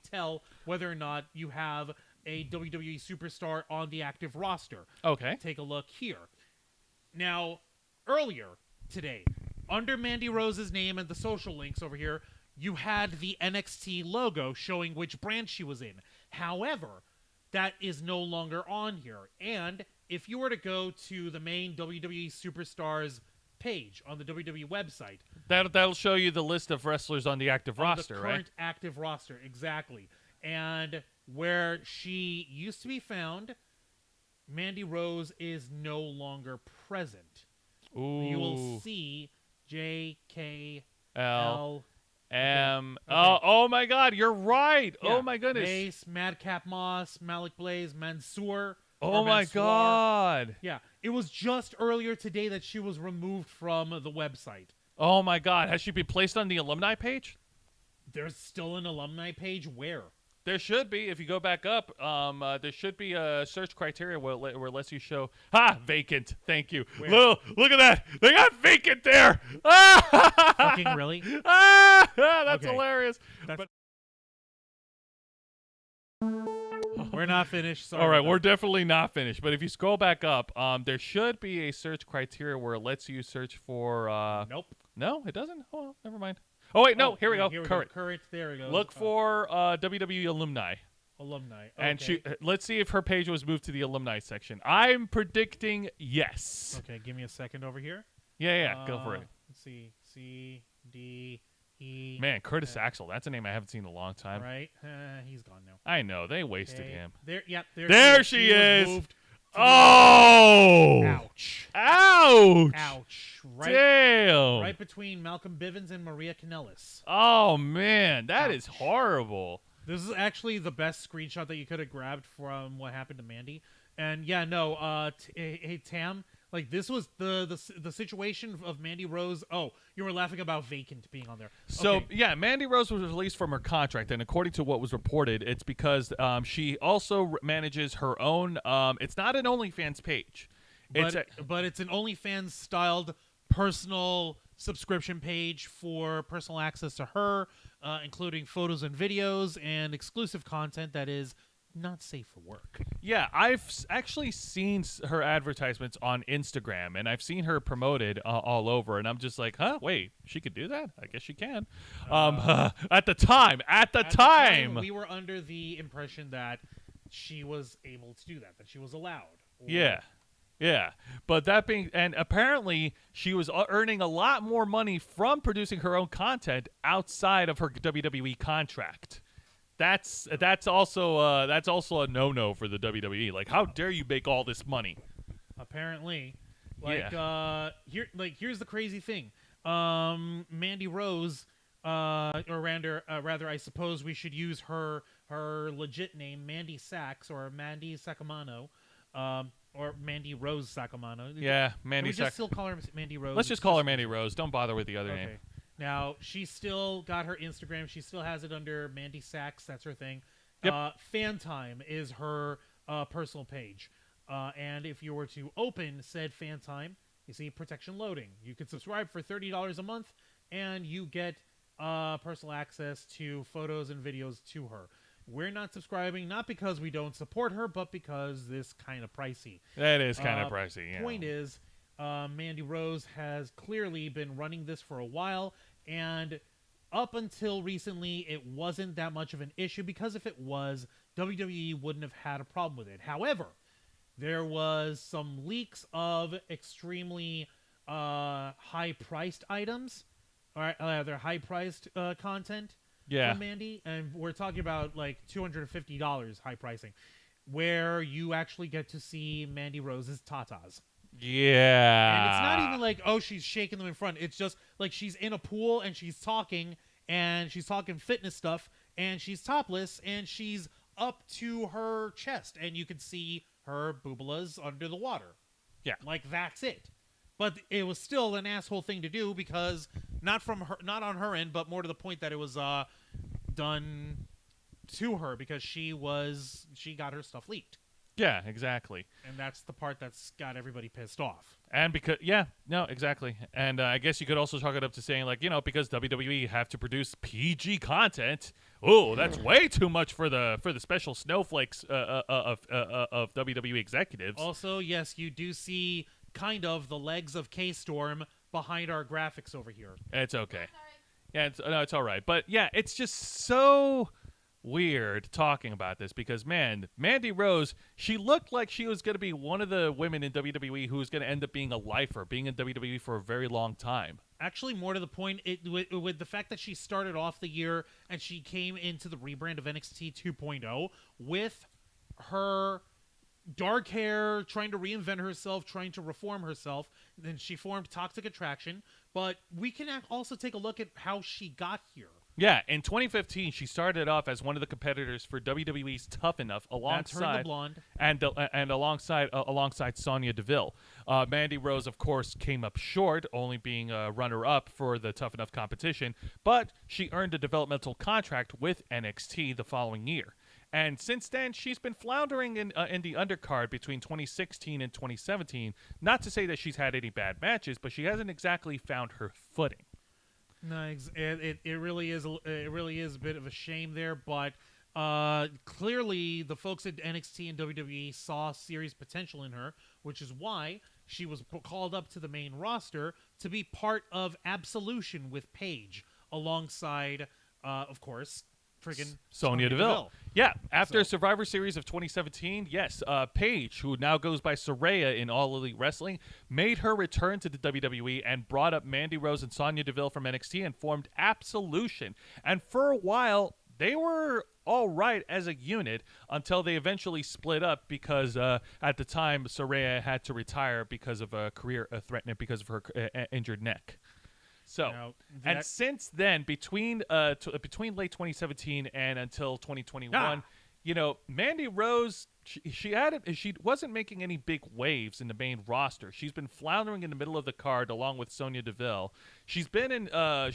tell whether or not you have a WWE superstar on the active roster. Okay. Take a look here. Now, earlier today, under Mandy Rose's name and the social links over here, you had the NXT logo showing which brand she was in. However, that is no longer on here. And if you were to go to the main WWE Superstars page on the WWE website, that'll show you the list of wrestlers on the active roster, the right? current active roster, exactly. And where she used to be found, Mandy Rose is no longer present. Ooh. You will see JKL M. Okay. Oh my God, you're right. Yeah. Oh my goodness. Mace, Madcap Moss, Malik Blaze, Mansoor. Oh my God. Yeah, it was just earlier today that she was removed from the website. Oh my God, has she been placed on the alumni page? There's still an alumni page where? There should be. If you go back up, there should be a search criteria where it lets you show. Vacant. Thank you. Look at that. They got vacant there. Fucking really? That's okay. hilarious. We're not finished. Sorry. All right, we're definitely not finished. But if you scroll back up, there should be a search criteria where it lets you search for. Nope. No, it doesn't. Oh, well, never mind. Oh wait, no. Here we go. Current. Current. There we go. Look for WWE alumni. Alumni. Okay. And let's see if her page was moved to the alumni section. I'm predicting yes. Okay, give me a second over here. Yeah, go for it. Let's see. C, D, E. Man, Curtis Axel. That's a name I haven't seen in a long time. Right. He's gone now. I know. They wasted him. There. Yep. There she is. Moved. Oh! Ouch. Ouch! Ouch. Damn! Right between Malcolm Bivens and Maria Kanellis. Oh, man. That Ouch. is horrible. This is actually the best screenshot that you could have grabbed from what happened to Mandy. And yeah, no, hey Tam, like this was the situation of Mandy Rose. Oh, you were laughing about Vacant being on there. So Okay. yeah, Mandy Rose was released from her contract, and according to what was reported, it's because she also manages her own. It's not an OnlyFans page. But it's an OnlyFans styled personal subscription page for personal access to her, including photos and videos and exclusive content that is not safe for work. Yeah, I've actually seen her advertisements on Instagram, and I've seen her promoted all over, and I'm just like, huh, wait, she could do that? I guess she can. At the time, we were under the impression that she was able to do that she was allowed. Yeah, but and apparently she was earning a lot more money from producing her own content outside of her WWE contract. That's also a no-no for the WWE. Like, how dare you make all this money? Apparently, here's the crazy thing. Mandy Rose, or rather, I suppose we should use her legit name, Mandy Sachs or Mandy Sacamano, or Mandy Rose Sacamano. Yeah, Mandy. Can we just still call her Mandy Rose? Let's just call her Mandy Rose. Don't bother with the other okay. name. Now, she still got her Instagram. She still has it under Mandy Sachs. That's her thing. Yep. Fan Time is her personal page. And if you were to open said Fan Time, you see protection loading. You can subscribe for $30 a month, and you get personal access to photos and videos to her. We're not subscribing, not because we don't support her, but because this kind of pricey. That is kind of pricey, yeah. Point is, Mandy Rose has clearly been running this for a while, and up until recently, it wasn't that much of an issue, because if it was, WWE wouldn't have had a problem with it. However, there was some leaks of extremely high-priced items, or they're high-priced content from Mandy, and we're talking about like $250 high pricing, where you actually get to see Mandy Rose's tatas. Yeah. And it's not even like, oh, she's shaking them in front. It's just like she's in a pool and she's talking fitness stuff, and she's topless and she's up to her chest, and you can see her boobalas under the water. Yeah. Like, that's it. But it was still an asshole thing to do, because not on her end, but more to the point that it was done to her, because she got her stuff leaked. Yeah, exactly. And that's the part that's got everybody pissed off. And exactly. And I guess you could also chalk it up to saying, like, because WWE have to produce PG content. Oh, that's way too much for the special snowflakes of WWE executives. Also, yes, you do see kind of the legs of K-Storm behind our graphics over here. It's okay. Yeah, it's all right. But yeah, it's just so weird talking about this, because man, Mandy Rose, she looked like she was going to be one of the women in WWE who was going to end up being a lifer, being in WWE for a very long time. Actually, more to the point, with the fact that she started off the year and she came into the rebrand of NXT 2.0 with her dark hair, trying to reinvent herself, trying to reform herself. Then she formed Toxic Attraction. But we can also take a look at how she got here. Yeah, in 2015, she started off as one of the competitors for WWE's Tough Enough, alongside alongside Sonya Deville. Mandy Rose, of course, came up short, only being a runner-up for the Tough Enough competition, but she earned a developmental contract with NXT the following year. And since then, she's been floundering in the undercard between 2016 and 2017. Not to say that she's had any bad matches, but she hasn't exactly found her footing. No, it really is a bit of a shame there, but clearly the folks at NXT and WWE saw serious potential in her, which is why she was called up to the main roster to be part of Absolution with Paige, alongside, of course, friggin' Sonya Deville. Yeah, after Survivor Series of 2017, yes, Paige, who now goes by Saraya in All Elite Wrestling, made her return to the WWE and brought up Mandy Rose and Sonya Deville from NXT and formed Absolution. And for a while, they were all right as a unit until they eventually split up because at the time Saraya had to retire because of a career threatening because of her injured neck. So, and since then, between between late 2017 and until 2021, Mandy Rose, she wasn't making any big waves in the main roster. She's been floundering in the middle of the card along with Sonya Deville. She's been in a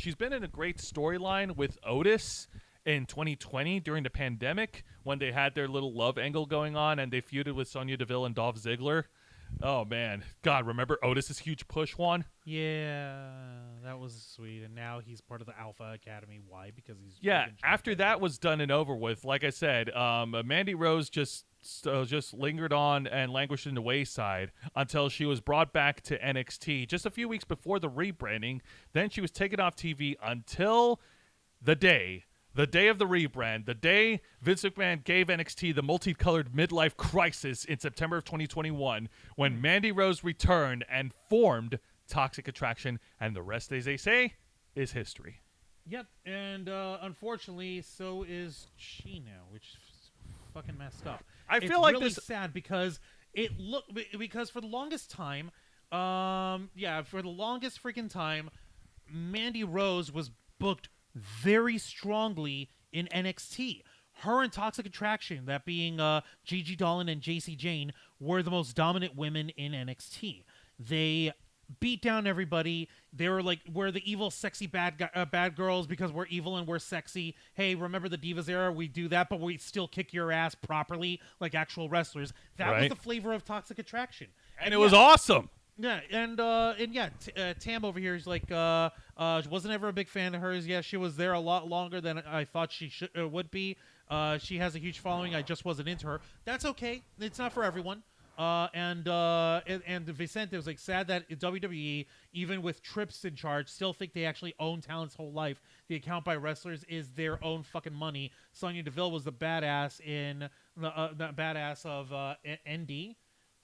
great storyline with Otis in 2020 during the pandemic when they had their little love angle going on and they feuded with Sonya Deville and Dolph Ziggler. Oh man, God, remember Otis's huge push, Juan? Yeah, that was sweet. And now he's part of the Alpha Academy. Why? Because he's after that was done and over with, like I said, Mandy Rose just lingered on and languished in the wayside until she was brought back to NXT just a few weeks before the rebranding. Then she was taken off TV until the day of the rebrand, the day Vince McMahon gave NXT the multicolored midlife crisis in September of 2021, when Mandy Rose returned and formed Toxic Attraction, and the rest, as they say, is history. Yep, and unfortunately, so is she now, which is fucking messed up. I feel like really this sad because because for the longest time, for the longest freaking time, Mandy Rose was booked very strongly in NXT. Her and Toxic Attraction, that being Gigi Dolan and JC Jane, were the most dominant women in NXT. They beat down everybody. They were like, we're the evil, sexy bad girls because we're evil and we're sexy. Hey, remember the Divas era? We do that, but we still kick your ass properly like actual wrestlers. That was the flavor of Toxic Attraction. And it was awesome. Yeah, and Tam over here is like, wasn't ever a big fan of hers. Yeah, she was there a lot longer than I thought she would be. She has a huge following. I just wasn't into her. That's okay. It's not for everyone. And Vicente was like, sad that WWE, even with Trips in charge, still think they actually own talent's whole life. The account by wrestlers is their own fucking money. Sonya Deville was the badass in the badass of ND.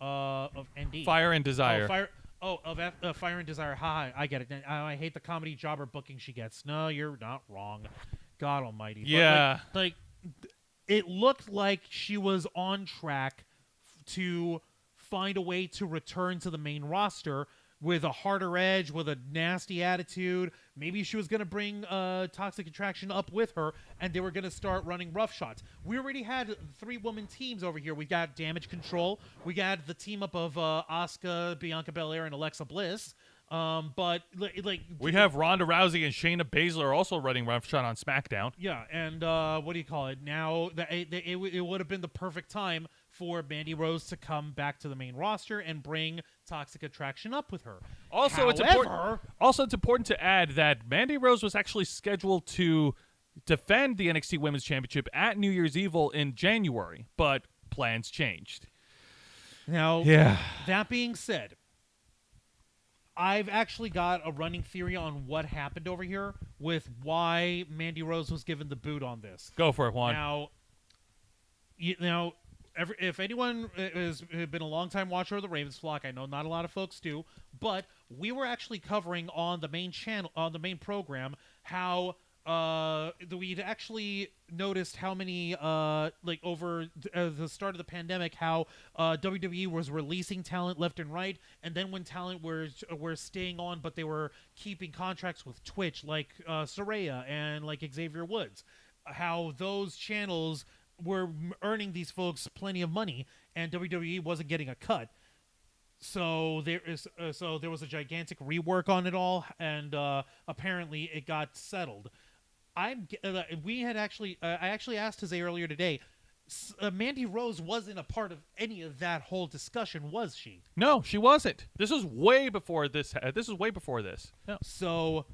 Of ND. Fire and Desire. Fire and Desire. Hi, I get it. I hate the comedy jobber booking she gets. No, you're not wrong. God almighty. Yeah. But like it looked like she was on track to find a way to return to the main roster with a harder edge, with a nasty attitude. Maybe she was going to bring Toxic Attraction up with her, and they were going to start running rough shots. We already had 3-woman teams over here. We got Damage Control. We got the team up of Asuka, Bianca Belair, and Alexa Bliss. But we have Ronda Rousey and Shayna Baszler also running rough shot on SmackDown. Yeah, and what do you call it? Now it would have been the perfect time for Mandy Rose to come back to the main roster and bring Toxic Attraction up with her. Also, it's important to add that Mandy Rose was actually scheduled to defend the NXT Women's Championship at New Year's Evil in January, but plans changed. Now, that being said, I've actually got a running theory on what happened over here with why Mandy Rose was given the boot on this. Go for it, Juan. Now, if anyone has been a long-time watcher of the Ravens flock, I know not a lot of folks do, but we were actually covering on the main channel, on the main program, how we'd actually noticed how many over the start of the pandemic, how WWE was releasing talent left and right, and then when talent were staying on but they were keeping contracts with Twitch, like Saraya and like Xavier Woods, how those channels were earning these folks plenty of money and WWE wasn't getting a cut. So there was a gigantic rework on it all, and apparently it got settled. I actually asked Jose earlier today. Mandy Rose wasn't a part of any of that whole discussion, was she? No, she wasn't. This was way before this. This is way before this. No. So,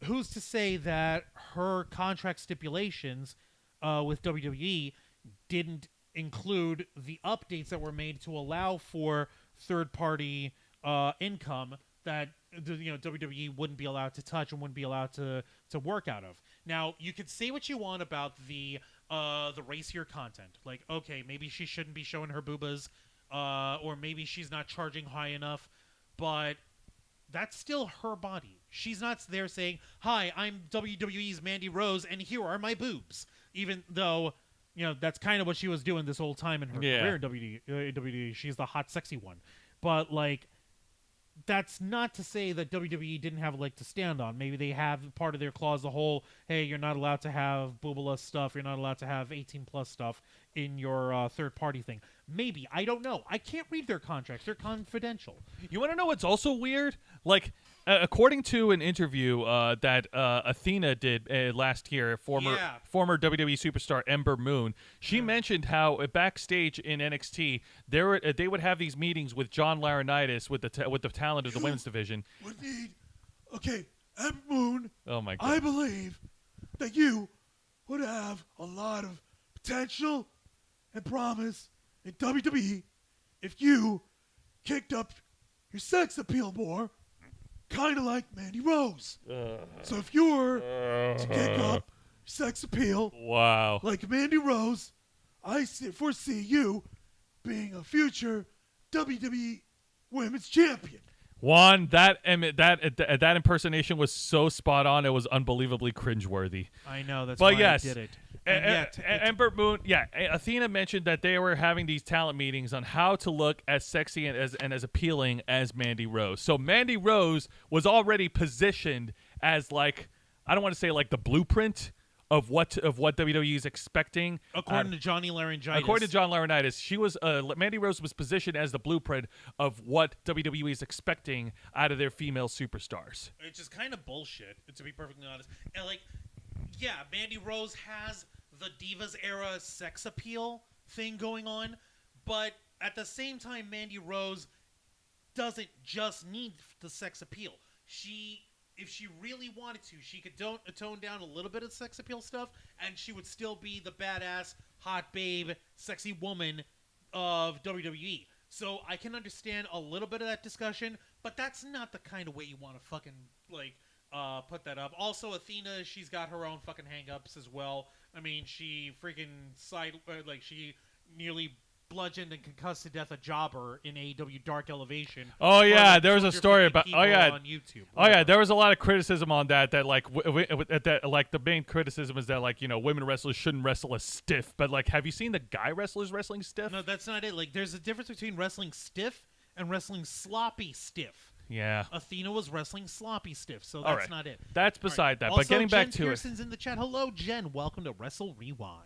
who's to say that her contract stipulations with WWE didn't include the updates that were made to allow for third-party income that WWE wouldn't be allowed to touch and wouldn't be allowed to work out of. Now, you could say what you want about the racier content. Like, okay, maybe she shouldn't be showing her boobas, or maybe she's not charging high enough, but that's still her body. She's not there saying, "Hi, I'm WWE's Mandy Rose, and here are my boobs." even though that's kind of what she was doing this whole time in her career in WWE. She's the hot, sexy one, but like. That's not to say that WWE didn't have a leg to stand on. Maybe they have part of their clause the whole, hey, you're not allowed to have boobaless stuff. You're not allowed to have 18-plus stuff in your third-party thing. Maybe. I don't know. I can't read their contracts. They're confidential. You want to know what's also weird? Like, according to an interview that Athena did last year, former WWE superstar Ember Moon, she mentioned how backstage in NXT they would have these meetings with John Laurinaitis with the talent of the women's division. Ember Moon. Oh my God. I believe that you would have a lot of potential and promise in WWE if you kicked up your sex appeal more. Kind of like Mandy Rose. So if you were to kick up sex appeal like Mandy Rose, I foresee you being a future WWE Women's Champion. Juan, that impersonation was so spot on. It was unbelievably cringeworthy. I know. That's why I did it. Ember Moon, Athena mentioned that they were having these talent meetings on how to look as sexy and as appealing as Mandy Rose. So Mandy Rose was already positioned as like, I don't want to say like the blueprint of what WWE is expecting. According to Johnny Laurinaitis. According to John Laurinaitis, she was Mandy Rose was positioned as the blueprint of what WWE is expecting out of their female superstars. Which is kind of bullshit, to be perfectly honest. And Mandy Rose has the Divas era sex appeal thing going on, but at the same time, Mandy Rose doesn't just need the sex appeal. If she really wanted to, she could tone down a little bit of sex appeal stuff, and she would still be the badass, hot babe, sexy woman of WWE. So I can understand a little bit of that discussion, but that's not the kind of way you want to fucking put that up. Also, Athena, she's got her own fucking hang-ups as well. I mean, she freaking she nearly bludgeoned and concussed to death a jobber in AEW Dark Elevation. Oh yeah, there was a story about. Oh yeah, on YouTube. Oh yeah, there was a lot of criticism on that. That the main criticism is that women wrestlers shouldn't wrestle as stiff. But have you seen the guy wrestlers wrestling stiff? No, that's not it. There's a difference between wrestling stiff and wrestling sloppy stiff. Yeah. Athena was wrestling sloppy stiff, so that's not it. That's beside that. Also, but getting Jen back to Pearson's in the chat. Hello, Jen. Welcome to Wrestle Rewind.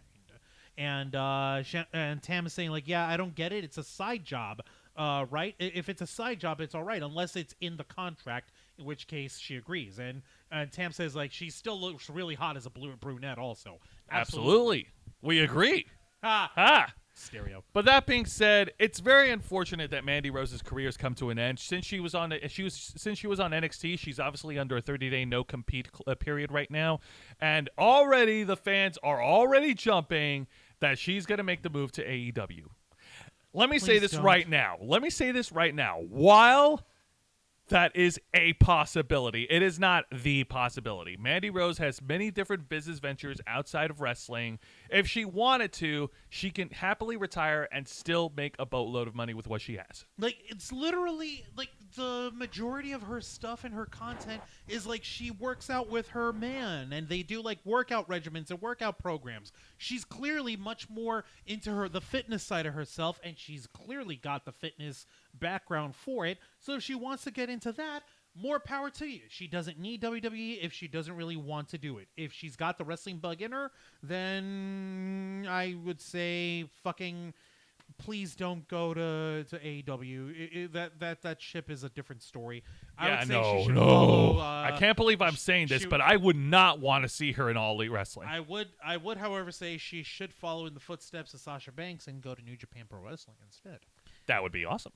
And Tam is saying I don't get it. It's a side job, right? If it's a side job, it's all right, unless it's in the contract, in which case she agrees. And Tam says she still looks really hot as a brunette. Also, absolutely, we agree. Ha. Stereo. But that being said, it's very unfortunate that Mandy Rose's career has come to an end. Since she was on NXT, she's obviously under a 30-day no-compete period right now, and already the fans are already jumping that she's going to make the move to AEW. Let me say this right now. While that is a possibility, it is not the possibility. Mandy Rose has many different business ventures outside of wrestling. If she wanted to, she can happily retire and still make a boatload of money with what she has. It's literally the majority of her stuff and her content is she works out with her man, and they do workout regimens and workout programs. She's clearly much more into the fitness side of herself, and she's clearly got the fitness background for it. So if she wants to get into that, more power to you. She doesn't need WWE if she doesn't really want to do it. If she's got the wrestling bug in her, then I would say fucking please don't go to AEW. That ship is a different story. I would say she should follow, I can't believe I'm saying this, but I would not want to see her in All Elite Wrestling. I would, however, say she should follow in the footsteps of Sasha Banks and go to New Japan Pro Wrestling instead. That would be awesome.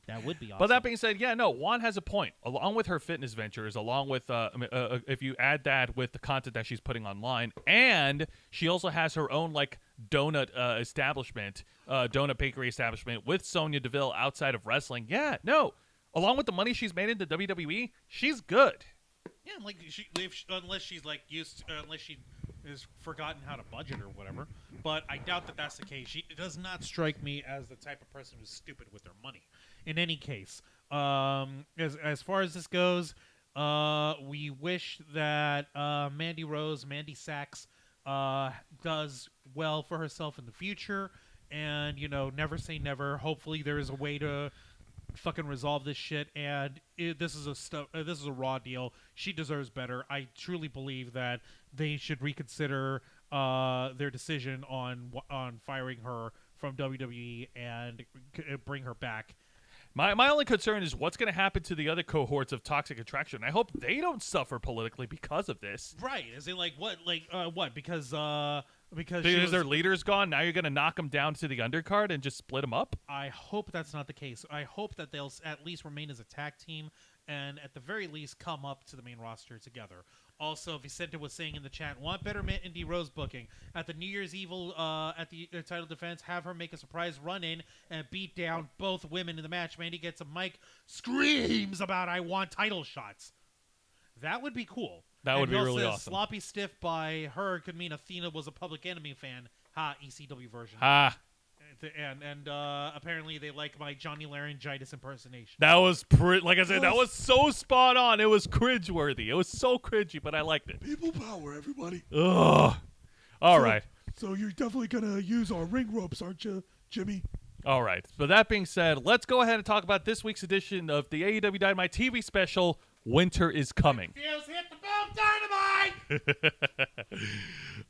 But that being said, Juan has a point. Along with her fitness ventures, along with if you add that with the content that she's putting online, and she also has her own donut establishment, donut bakery establishment with Sonya Deville outside of wrestling. Along with the money she's made into WWE, she's good. Yeah, unless she's unless she has forgotten how to budget or whatever. But I doubt that that's the case. She does not strike me as the type of person who's stupid with their money. In any case, as far as this goes, we wish that Mandy Sachs does well for herself in the future, and never say never. Hopefully, there is a way to fucking resolve this shit, and this is a Raw deal. She deserves better. I truly believe that they should reconsider their decision on firing her from WWE and bring her back. My only concern is what's going to happen to the other cohorts of Toxic Attraction. I hope they don't suffer politically because of this. Right? As in, what? Because their leader's gone. Now you're going to knock them down to the undercard and just split them up. I hope that's not the case. I hope that they'll at least remain as a tag team and at the very least come up to the main roster together. Also, Vicente was saying in the chat, want better Mandy Rose booking. At the New Year's Evil, at the title defense, have her make a surprise run-in and beat down both women in the match. Mandy gets a mic, screams about, I want title shots. That would be cool. That would be really says, awesome. Sloppy stiff by her could mean Athena was a Public Enemy fan. Ha, ECW version. Ha. And apparently they like my Johnny Laryngitis impersonation. That was like I said, that was so spot on. It was cringeworthy. It was so cringy, but I liked it. People power, everybody. Ugh. All right. So you're definitely gonna use our ring ropes, aren't you, Jimmy? All right. But that being said, let's go ahead and talk about this week's edition of the AEW Dynamite TV special, Winter is Coming. Fuse hit the boom, Dynamite!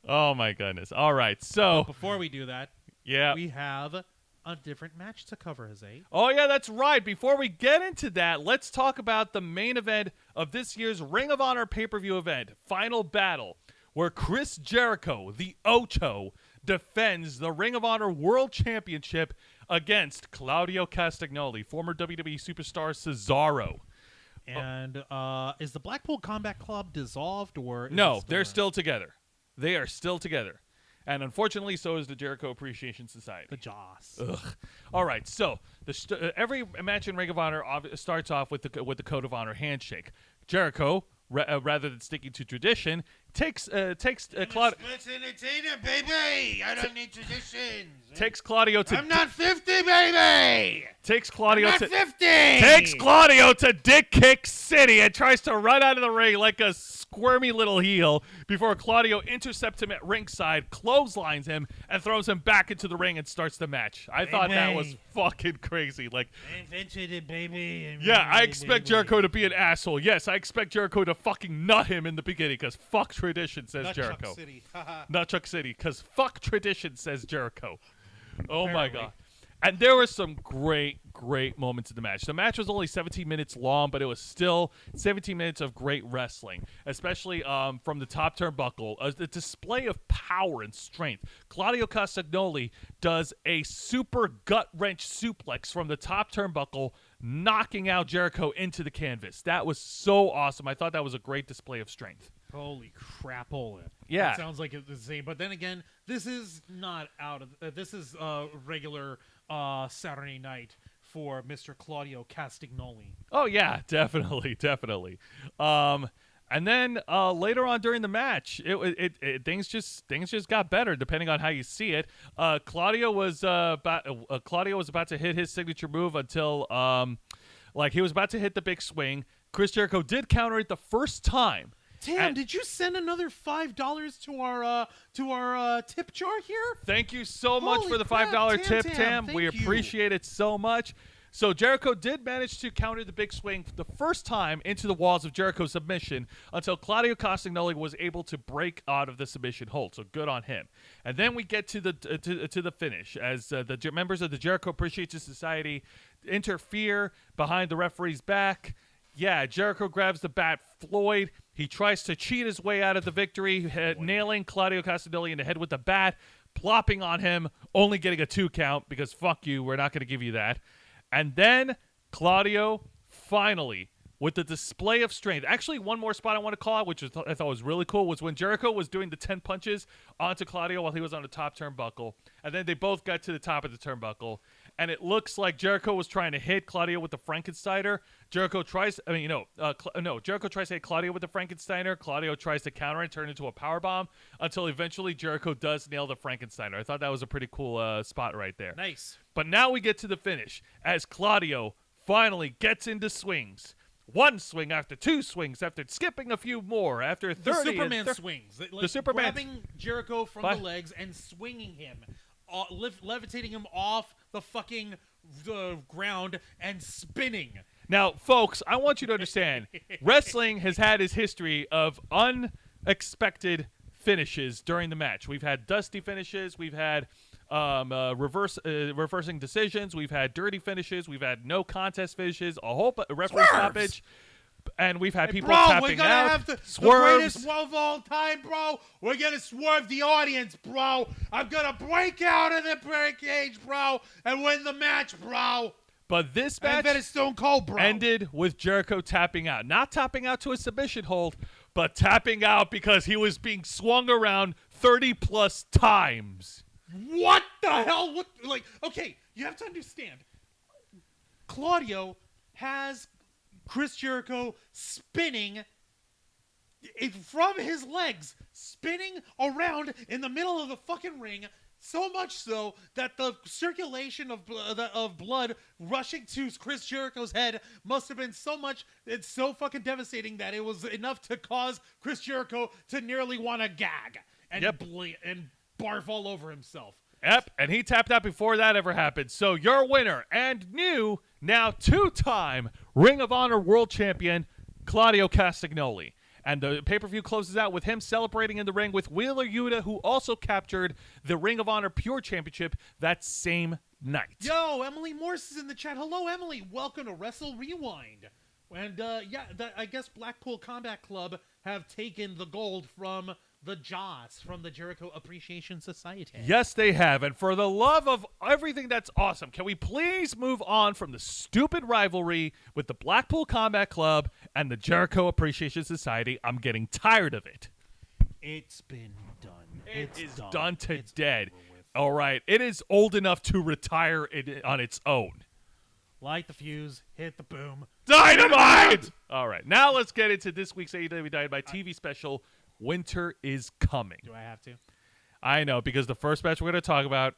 Oh, my goodness. All right. So, before we do that, yeah, we have a different match to cover, Jose. Oh, yeah, that's right. Before we get into that, let's talk about the main event of this year's Ring of Honor pay-per-view event, Final Battle, where Chris Jericho, the Ocho, defends the Ring of Honor World Championship against Claudio Castagnoli, former WWE superstar Cesaro. And is the Blackpool Combat Club dissolved? Or No, they're still together. They are still together. And unfortunately, so is the Jericho Appreciation Society. The Joss. Ugh. All right, so every match in Ring of Honor starts off with the Code of Honor handshake. Jericho, rather than sticking to tradition, takes Claudio. Let's entertain him, baby. I don't need traditions. Takes Claudio to. I'm not 50, baby. Takes Claudio I'm not to. 50. Takes Claudio to Dick Kick City and tries to run out of the ring like a squirmy little heel before Claudio intercepts him at ringside, clotheslines him, and throws him back into the ring and starts the match. I thought that was fucking crazy. Like, I invented it, baby. yeah, I expect Jericho to be an asshole. Yes, I expect Jericho to fucking nut him in the beginning because fuck tradition, says Jericho. City. Nutchuck City, because fuck tradition, says Jericho. Oh my God. And there were some great moments in the match. The match was only 17 minutes long, but it was still 17 minutes of great wrestling, especially from the top turnbuckle. A display of power and strength. Claudio Castagnoli does a super gut-wrench suplex from the top turnbuckle, knocking out Jericho into the canvas. That was so awesome. I thought that was a great display of strength. Holy crapola. Yeah. That sounds like it's the same. But then again, this is not out of... this is regular Saturday night for Mr. Claudio Castagnoli. Oh, yeah, definitely. And then later on during the match, things just got better depending on how you see it. Claudio was about to hit his signature move until he was about to hit the big swing. Chris Jericho did counter it the first time. Tam, did you send another $5 to our tip jar here? Thank you so much Holy for the crap, $5 tip, Tam. Tam. Thank We you. appreciate it so much. So Jericho did manage to counter the big swing the first time into the walls of Jericho's submission until Claudio Castagnoli was able to break out of the submission hold. So good on him. And then we get to the finish as the members of the Jericho Appreciation Society interfere behind the referee's back. Yeah, Jericho grabs the bat. Floyd, he tries to cheat his way out of the victory, nailing Claudio Castagnoli in the head with the bat, plopping on him, only getting a 2 count because fuck you, we're not going to give you that. And then Claudio finally, with the display of strength. Actually, one more spot I want to call out, which I thought was really cool, was when Jericho was doing the 10 punches onto Claudio while he was on the top turnbuckle. And then they both got to the top of the turnbuckle. And it looks like Jericho was trying to hit Claudio with the Frankensteiner. Jericho tries to hit Claudio with the Frankensteiner. Claudio tries to counter and turn into a powerbomb until eventually Jericho does nail the Frankensteiner. I thought that was a pretty cool spot right there. Nice. But now we get to the finish as Claudio finally gets into swings. one swing, after two swings, after skipping a few more, after 30. The Superman swings. Like, the Superman grabbing Jericho from the legs and swinging him, levitating him off the fucking ground and spinning. Now, folks, I want you to understand, wrestling has had its history of unexpected finishes during the match. We've had dusty finishes. We've had reversing decisions. We've had dirty finishes. We've had no contest finishes. A whole referee stoppage. And we've had people tapping out. The swerves. greatest of all time, bro. We're going to swerve the audience, bro. I'm going to break out of the break cage, bro, and win the match, bro. But this match Stone Cold, bro. ended with Jericho tapping out. Not tapping out to a submission hold, but tapping out because he was being swung around 30-plus times. What the hell? Okay, you have to understand. Claudio has Chris Jericho spinning from his legs, spinning around in the middle of the fucking ring, so much so that the circulation of blood rushing to Chris Jericho's head must have been so much, it's so fucking devastating that it was enough to cause Chris Jericho to nearly want to gag and and barf all over himself. Yep, and he tapped out before that ever happened. So your winner and new, now two-time Ring of Honor World Champion, Claudio Castagnoli. And the pay-per-view closes out with him celebrating in the ring with Wheeler Yuta, who also captured the Ring of Honor Pure Championship that same night. Yo, Emily Morse is in the chat. Hello, Emily. Welcome to Wrestle Rewind. And, I guess Blackpool Combat Club have taken the gold from the Jaws, from the Jericho Appreciation Society. Yes, they have. And for the love of everything that's awesome, can we please move on from the stupid rivalry with the Blackpool Combat Club and the Jericho Appreciation Society? I'm getting tired of it. It's been done. It's done to dead. All right. It is old enough to retire it on its own. Light the fuse, hit the boom. Dynamite! All right. Now let's get into this week's AEW Dynamite TV special, Winter is Coming. Do I have to? I know, because the first match we're going to talk about,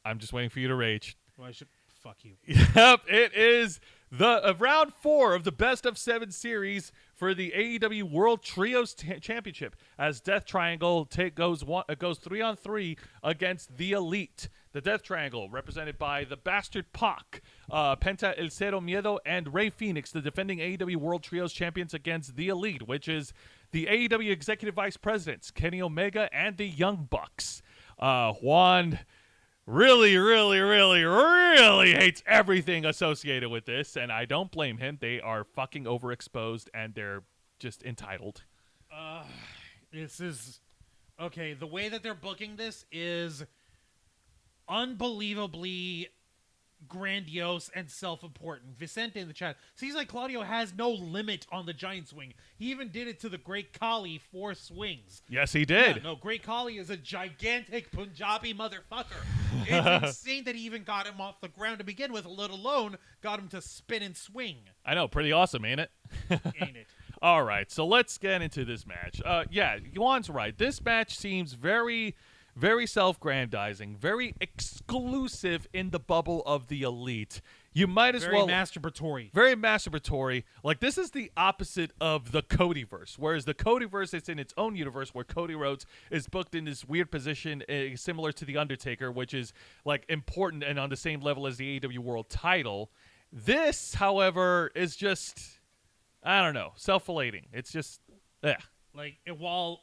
I'm just waiting for you to rage. Well, I should fuck you. Yep, it is the round 4 of the best of 7 series for the AEW World Trios Championship, as Death Triangle goes 3-on-3 against the Elite. The Death Triangle, represented by the Bastard Pac, Penta El Cero Miedo, and Rey Fenix, the defending AEW World Trios Champions, against the Elite, which is the AEW Executive Vice Presidents, Kenny Omega and the Young Bucks. Juan really hates everything associated with this, and I don't blame him. They are fucking overexposed, and they're just entitled. This is... Okay, the way that they're booking this is unbelievably grandiose and self-important. Vicente in the chat seems like Claudio has no limit on the giant swing. He even did it to the Great Khali 4 swings. Yes, he did. Yeah, no, Great Khali is a gigantic Punjabi motherfucker. It's insane that he even got him off the ground to begin with, let alone got him to spin and swing. I know, pretty awesome, ain't it? Ain't it? All right, so let's get into this match. Yeah, Yuan's right. This match seems very self-grandizing, very exclusive in the bubble of the Elite. You might as well... Very masturbatory. Like, this is the opposite of the Codyverse, whereas the Codyverse is in its own universe, where Cody Rhodes is booked in this weird position similar to The Undertaker, which is, like, important and on the same level as the AEW World title. This, however, is just, I don't know, self-flating. It's just, While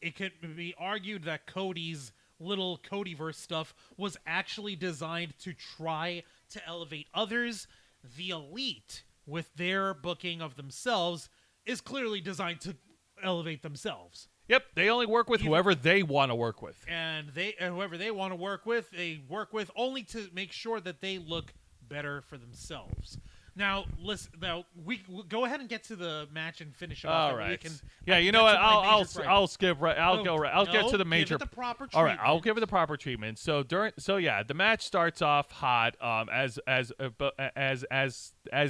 it could be argued that Cody's little Codyverse stuff was actually designed to try to elevate others, the Elite, with their booking of themselves, is clearly designed to elevate themselves. Yep, they only work with whoever they want to work with. And whoever they want to work with, they work with only to make sure that they look better for themselves. Now, listen. Now we go ahead and get to the match and finish off. All right. You know what? I'll skip right. I'll get to the major. Give it the proper treatment. All right, I'll give it the proper treatment. So the match starts off hot, as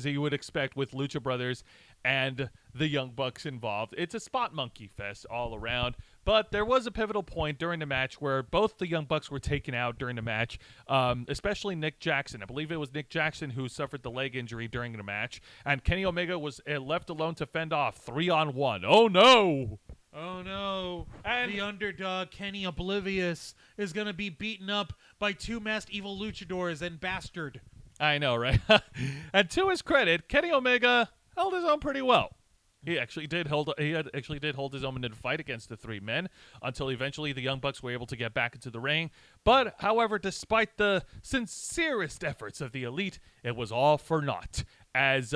you would expect with Lucha Brothers and the Young Bucks involved. It's a spot monkey fest all around. But there was a pivotal point during the match where both the Young Bucks were taken out during the match, especially Nick Jackson. I believe it was Nick Jackson who suffered the leg injury during the match, and Kenny Omega was left alone to fend off 3-on-1. Oh, no! Oh no! And the underdog, Kenny Oblivious, is going to be beaten up by two masked evil luchadors and Bastard. I know, right? And to his credit, Kenny Omega held his own pretty well. He actually did hold his own in the fight against the three men until eventually the Young Bucks were able to get back into the ring. But, however, despite the sincerest efforts of the Elite, it was all for naught. As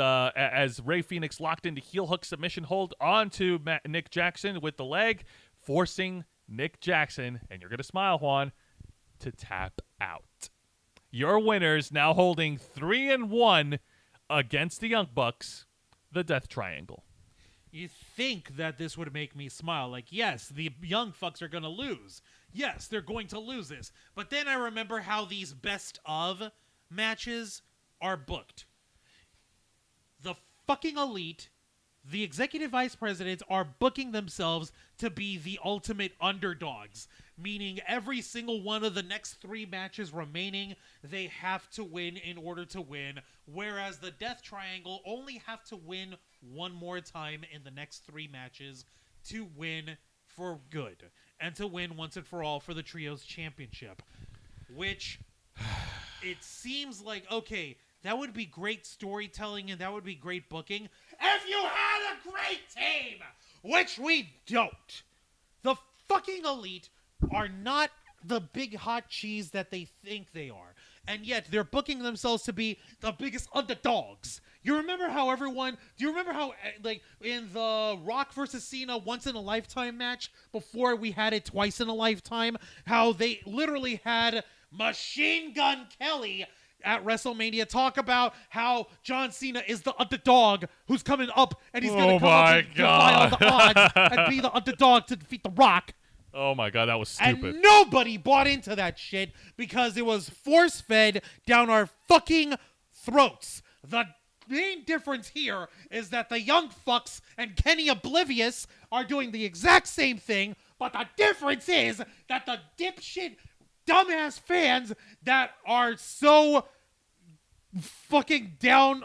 Rey Fenix locked into heel hook submission hold onto Nick Jackson with the leg, forcing Nick Jackson, and you're going to smile, Juan, to tap out. Your winners now holding 3-1 against the Young Bucks, the Death Triangle. You think that this would make me smile. Like, yes, the Young Fucks are going to lose. Yes, they're going to lose this. But then I remember how these best of matches are booked. The fucking Elite, the executive vice presidents are booking themselves to be the ultimate underdogs, meaning every single one of the next 3 matches remaining, they have to win in order to win, whereas the Death Triangle only have to win one more time in the next 3 matches to win for good, and to win once and for all for the Trios Championship, which it seems like, okay, that would be great storytelling and that would be great booking if you had a great team, which we don't. The fucking Elite are not the big hot cheese that they think they are, and yet they're booking themselves to be the biggest underdogs. You remember how do you remember how, like, in the Rock versus Cena once in a lifetime match, before we had it twice in a lifetime, how they literally had Machine Gun Kelly at WrestleMania talk about how John Cena is the underdog who's coming up, and he's going to come up and defy all the odds and be the underdog to defeat The Rock. Oh my God, that was stupid. And nobody bought into that shit because it was force-fed down our fucking throats. The main difference here is that the Young Fucks and Kenny Oblivious are doing the exact same thing, but the difference is that the dipshit, dumbass fans that are so fucking down,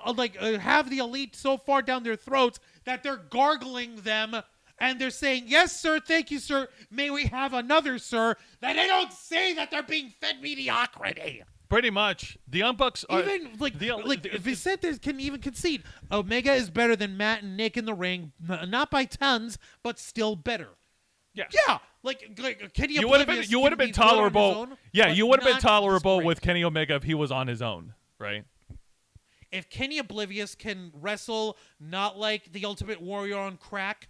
have the Elite so far down their throats that they're gargling them. And they're saying, yes, sir, thank you, sir. May we have another, sir? That they don't say that they're being fed mediocrity. Pretty much. The Young Bucks are... Even, if they said they can even concede, Omega is better than Matt and Nick in the ring. Not by tons, but still better. Yes. Yeah. Kenny you would have been tolerable. Yeah, you would have been tolerable with Kenny Omega if he was on his own, right? If Kenny Oblivious can wrestle not like the Ultimate Warrior on crack...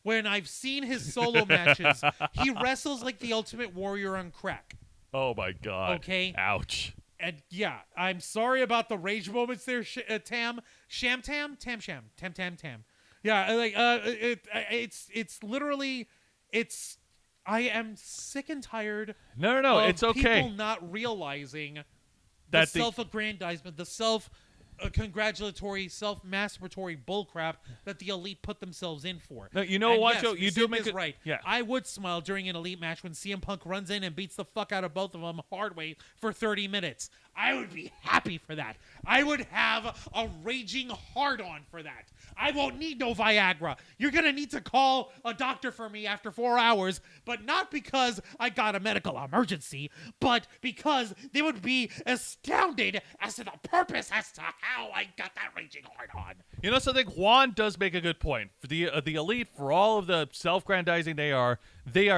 When I've seen his solo matches, he wrestles like the Ultimate Warrior on crack. Oh, my God. Okay? Ouch. And, yeah, I'm sorry about the rage moments there, Tam. Tam. Yeah, it's literally, I am sick and tired No, of it's okay. people not realizing That the self-aggrandizement, the congratulatory, self-masturbatory bullcrap that the Elite put themselves in for. No, you know what, Joe? You do make it right. Yeah. I would smile during an Elite match when CM Punk runs in and beats the fuck out of both of them hard way for 30 minutes. I would be happy for that. I would have a raging hard-on for that. I won't need no Viagra. You're going to need to call a doctor for me after 4 hours, but not because I got a medical emergency, but because they would be astounded as to the purpose as to how I got that raging hard-on. You know something? Juan does make a good point. For the Elite, for all of the self-grandizing they are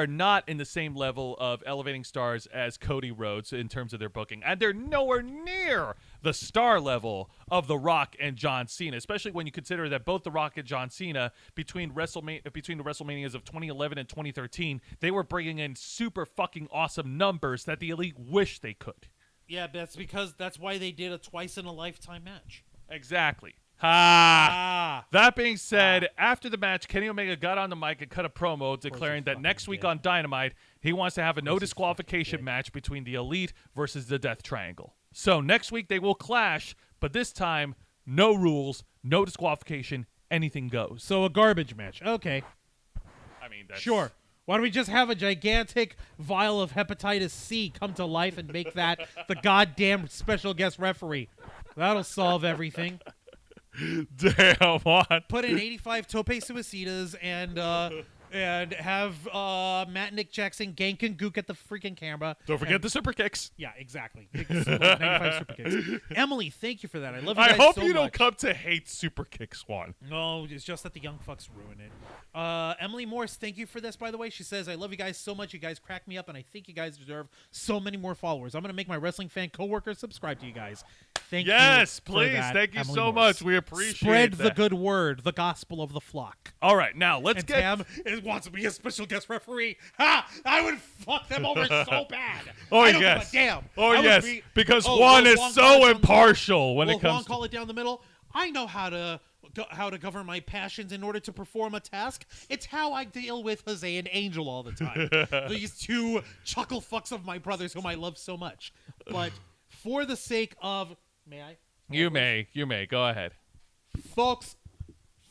not in the same level of elevating stars as Cody Rhodes in terms of their booking. And they're nowhere near the star level of The Rock and John Cena, especially when you consider that both The Rock and John Cena, between the WrestleManias of 2011 and 2013, they were bringing in super fucking awesome numbers that the Elite wish they could. Yeah, that's why they did a twice-in-a-lifetime match. Exactly. That being said, after the match, Kenny Omega got on the mic and cut a promo declaring that next week on Dynamite, he wants to have a no disqualification match between the Elite versus the Death Triangle. So next week they will clash, but this time, no rules, no disqualification, anything goes. So a garbage match. Okay. I mean, that's... Sure. Why don't we just have a gigantic vial of hepatitis C come to life and make that the goddamn special guest referee? That'll solve everything. Damn, what? Put in 85 tope suicidas and have Matt and Nick Jackson gank and gook at the freaking camera. Don't forget the super kicks. Yeah, exactly. 95 super kicks. Emily, thank you for that. I love you I guys hope so you don't much. come to hate super kicks, Juan. No, it's just that the young fucks ruin it. Emily Morse, thank you for this, by the way. She says, I love you guys so much. You guys crack me up, and I think you guys deserve so many more followers. I'm going to make my wrestling fan coworkers subscribe to you guys. Thank you. Yes, for please. that, Thank you Emily so Morse. much. We appreciate Spread that. the good word, the gospel of the flock. All right, now let's And get. Tam wants to be a special guest referee. Ha! I would fuck them over so bad. Oh, I don't yes. give a damn. Oh, I would yes. be- Because Oh, Juan will is Juan call it so down the middle? impartial when Will it comes Juan to. call it down the middle? I know how to govern my passions in order to perform a task. It's how I deal with Jose and Angel all the time. These two chuckle fucks of my brothers whom I love so much. But for the sake of... May I? You may. Go ahead. Folks,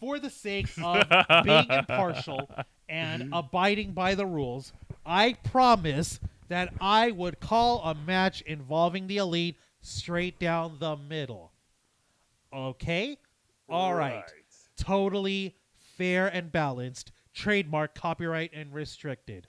for the sake of being impartial and abiding by the rules, I promise that I would call a match involving the Elite straight down the middle. Okay? All right. Totally fair and balanced. Trademark, copyright, and restricted.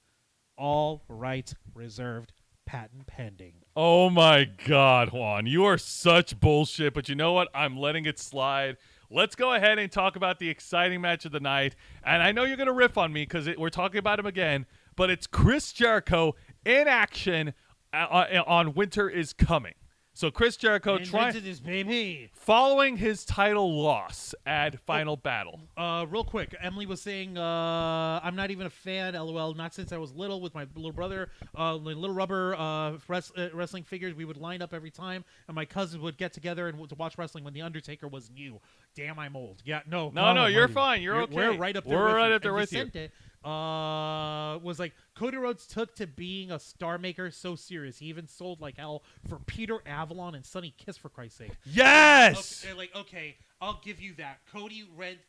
All rights reserved. Patent pending. Oh my God, Juan, you are such bullshit. But you know what? I'm letting it slide. Let's go ahead and talk about the exciting match of the night. And I know you're going to riff on me because we're talking about him again. But it's Chris Jericho in action on Winter is Coming. So Chris Jericho This baby. following his title loss at Final Battle. Real quick, Emily was saying, I'm not even a fan, LOL, not since I was little with my little brother, little rubber wrestling figures. We would line up every time, and my cousins would get together and to watch wrestling when The Undertaker was new. Damn, I'm old. Yeah, no, You're Marty. fine. You're okay. We're right up there We're with right you. up there And with you. Vicente, was like, Cody Rhodes took to being a star maker so serious. He even sold like hell for Peter Avalon and Sonny Kiss, for Christ's sake. Yes! Okay, I'll give you that. Cody went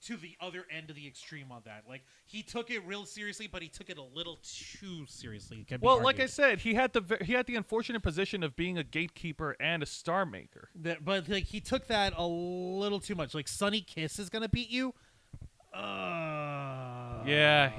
to the other end of the extreme on that. Like, he took it real seriously, but he took it a little too seriously. It can be Well, like I argued. said, he had the unfortunate position of being a gatekeeper and a star maker. But like, he took that a little too much. Like, Sonny Kiss is gonna beat you. Yeah,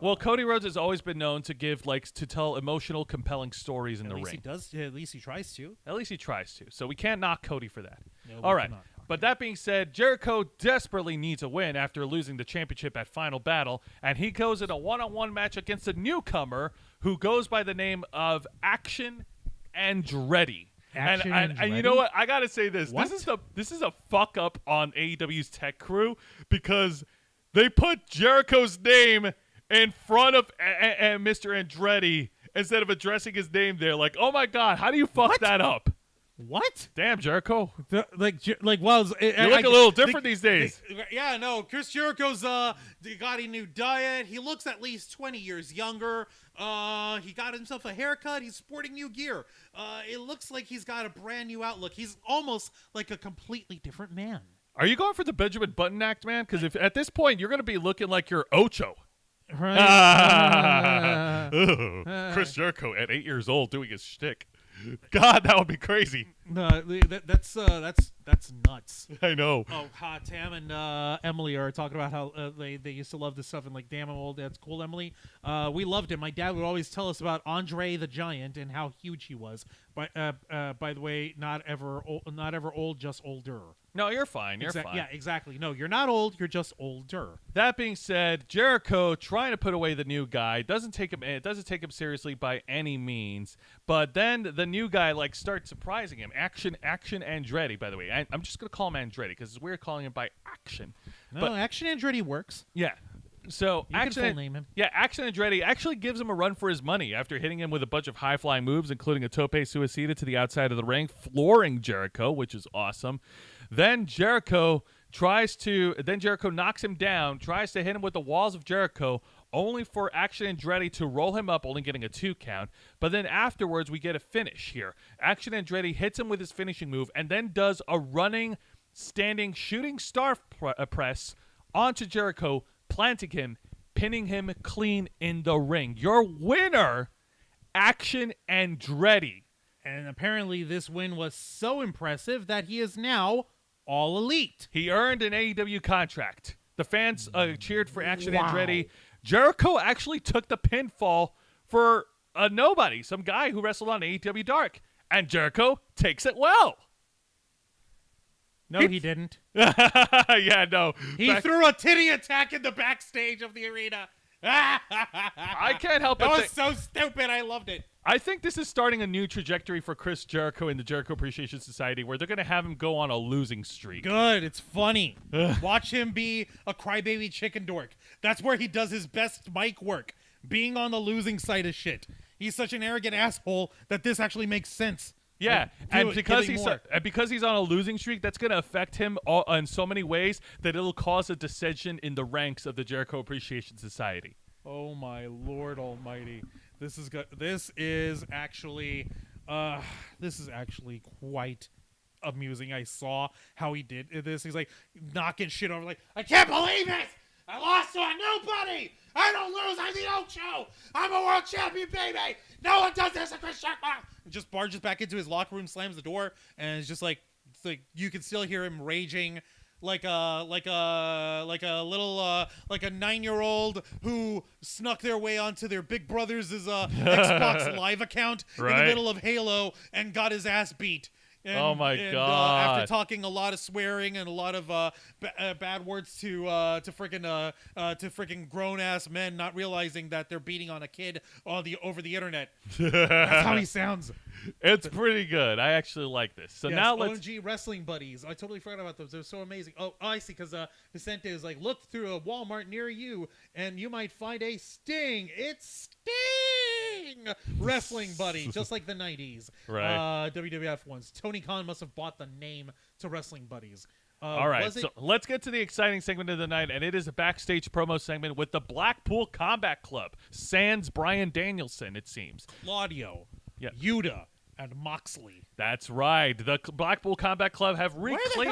Well, Cody Rhodes has always been known to tell emotional, compelling stories in the At least ring. he does. At least he tries to. At least he tries to. So we can't knock Cody for that. No, we All right. cannot. But that being said, Jericho desperately needs a win after losing the championship at Final Battle, and he goes in a one-on-one match against a newcomer who goes by the name of Action Andretti. Action And you know what? I gotta say this. What? This is a fuck up on AEW's tech crew because they put Jericho's name in front of Mr. Andretti instead of addressing his name there. Like, oh my God, how do you fuck that up? What? Damn, Jericho. Wow. You look a little different these days. Yeah, no. Chris Jericho's got a new diet. He looks at least 20 years younger. He got himself a haircut. He's sporting new gear. It looks like he's got a brand new outlook. He's almost like a completely different man. Are you going for the Benjamin Button act, man? Because if at this point you're going to be looking like you're Ocho. Right? Chris Jericho at 8 years old doing his shtick. God, that would be crazy. No, that's nuts. I know. Oh, Tam and Emily are talking about how they used to love this stuff and like, damn, I'm old. That's cool, Emily. We loved him. My dad would always tell us about Andre the Giant and how huge he was. By the way, not ever old, just older. No, you're fine. You're fine. Yeah, exactly. No, you're not old. You're just older. That being said, Jericho trying to put away the new guy doesn't take him seriously by any means. But then the new guy starts surprising him. Action Andretti, by the way. I'm just gonna call him Andretti because it's weird calling him by Action. No, But Action Andretti works. yeah. So You can full name him. Yeah, Action Andretti actually gives him a run for his money after hitting him with a bunch of high-flying moves, including a tope suicida to the outside of the ring, flooring Jericho, which is awesome. Then Jericho knocks him down, tries to hit him with the walls of Jericho, only for Action Andretti to roll him up, only getting a 2 count. But then afterwards, we get a finish here. Action Andretti hits him with his finishing move and then does a running, standing, shooting star press onto Jericho, planting him, pinning him clean in the ring. Your winner, Action Andretti. And apparently this win was so impressive that he is now All Elite. He earned an AEW contract. The fans cheered for Action Andretti. Jericho actually took the pinfall for a nobody, some guy who wrestled on AEW Dark. And Jericho takes it well. No, he didn't. Yeah, no. He threw a titty attack in the backstage of the arena. I can't help That but was so stupid. I loved it. I think this is starting a new trajectory for Chris Jericho in the Jericho Appreciation Society where they're going to have him go on a losing streak. Good. It's funny. Watch him be a crybaby chicken dork. That's where he does his best mic work, being on the losing side of shit. He's such an arrogant asshole that this actually makes sense. Yeah, Like, because he's on a losing streak, that's going to affect him in so many ways that it'll cause a dissension in the ranks of the Jericho Appreciation Society. Oh my Lord Almighty! This is actually quite amusing. I saw how he did this. He's like knocking shit over. Like, I can't believe it! I lost to a nobody! I don't lose. I'm the Ocho. I'm a world champion, baby. No one does this. Chris Jericho. Just barges back into his locker room, slams the door, and it's like you can still hear him raging. Like a 9-year-old who snuck their way onto their big brother's Xbox Live account in the middle of Halo and got his ass beat. And, oh my God! After talking a lot of swearing and a lot of bad words to freaking grown ass men, not realizing that they're beating on a kid over the internet. That's how he sounds. It's pretty good. I actually like this. So now let's OMG Wrestling Buddies. I totally forgot about those. They're so amazing. Oh, I see. Because Vicente is like, look through a Walmart near you, and you might find a Sting. It's Sting. Wrestling Buddy, just like the 90s. Right. WWF ones. Tony Khan must have bought the name to Wrestling Buddies. All right, so let's get to the exciting segment of the night, and it is a backstage promo segment with the Blackpool Combat Club. Sans Bryan Danielson, it seems. Claudio, Yeah. Yuta, and Moxley. That's right. The Blackpool Combat Club have reclaimed... Where the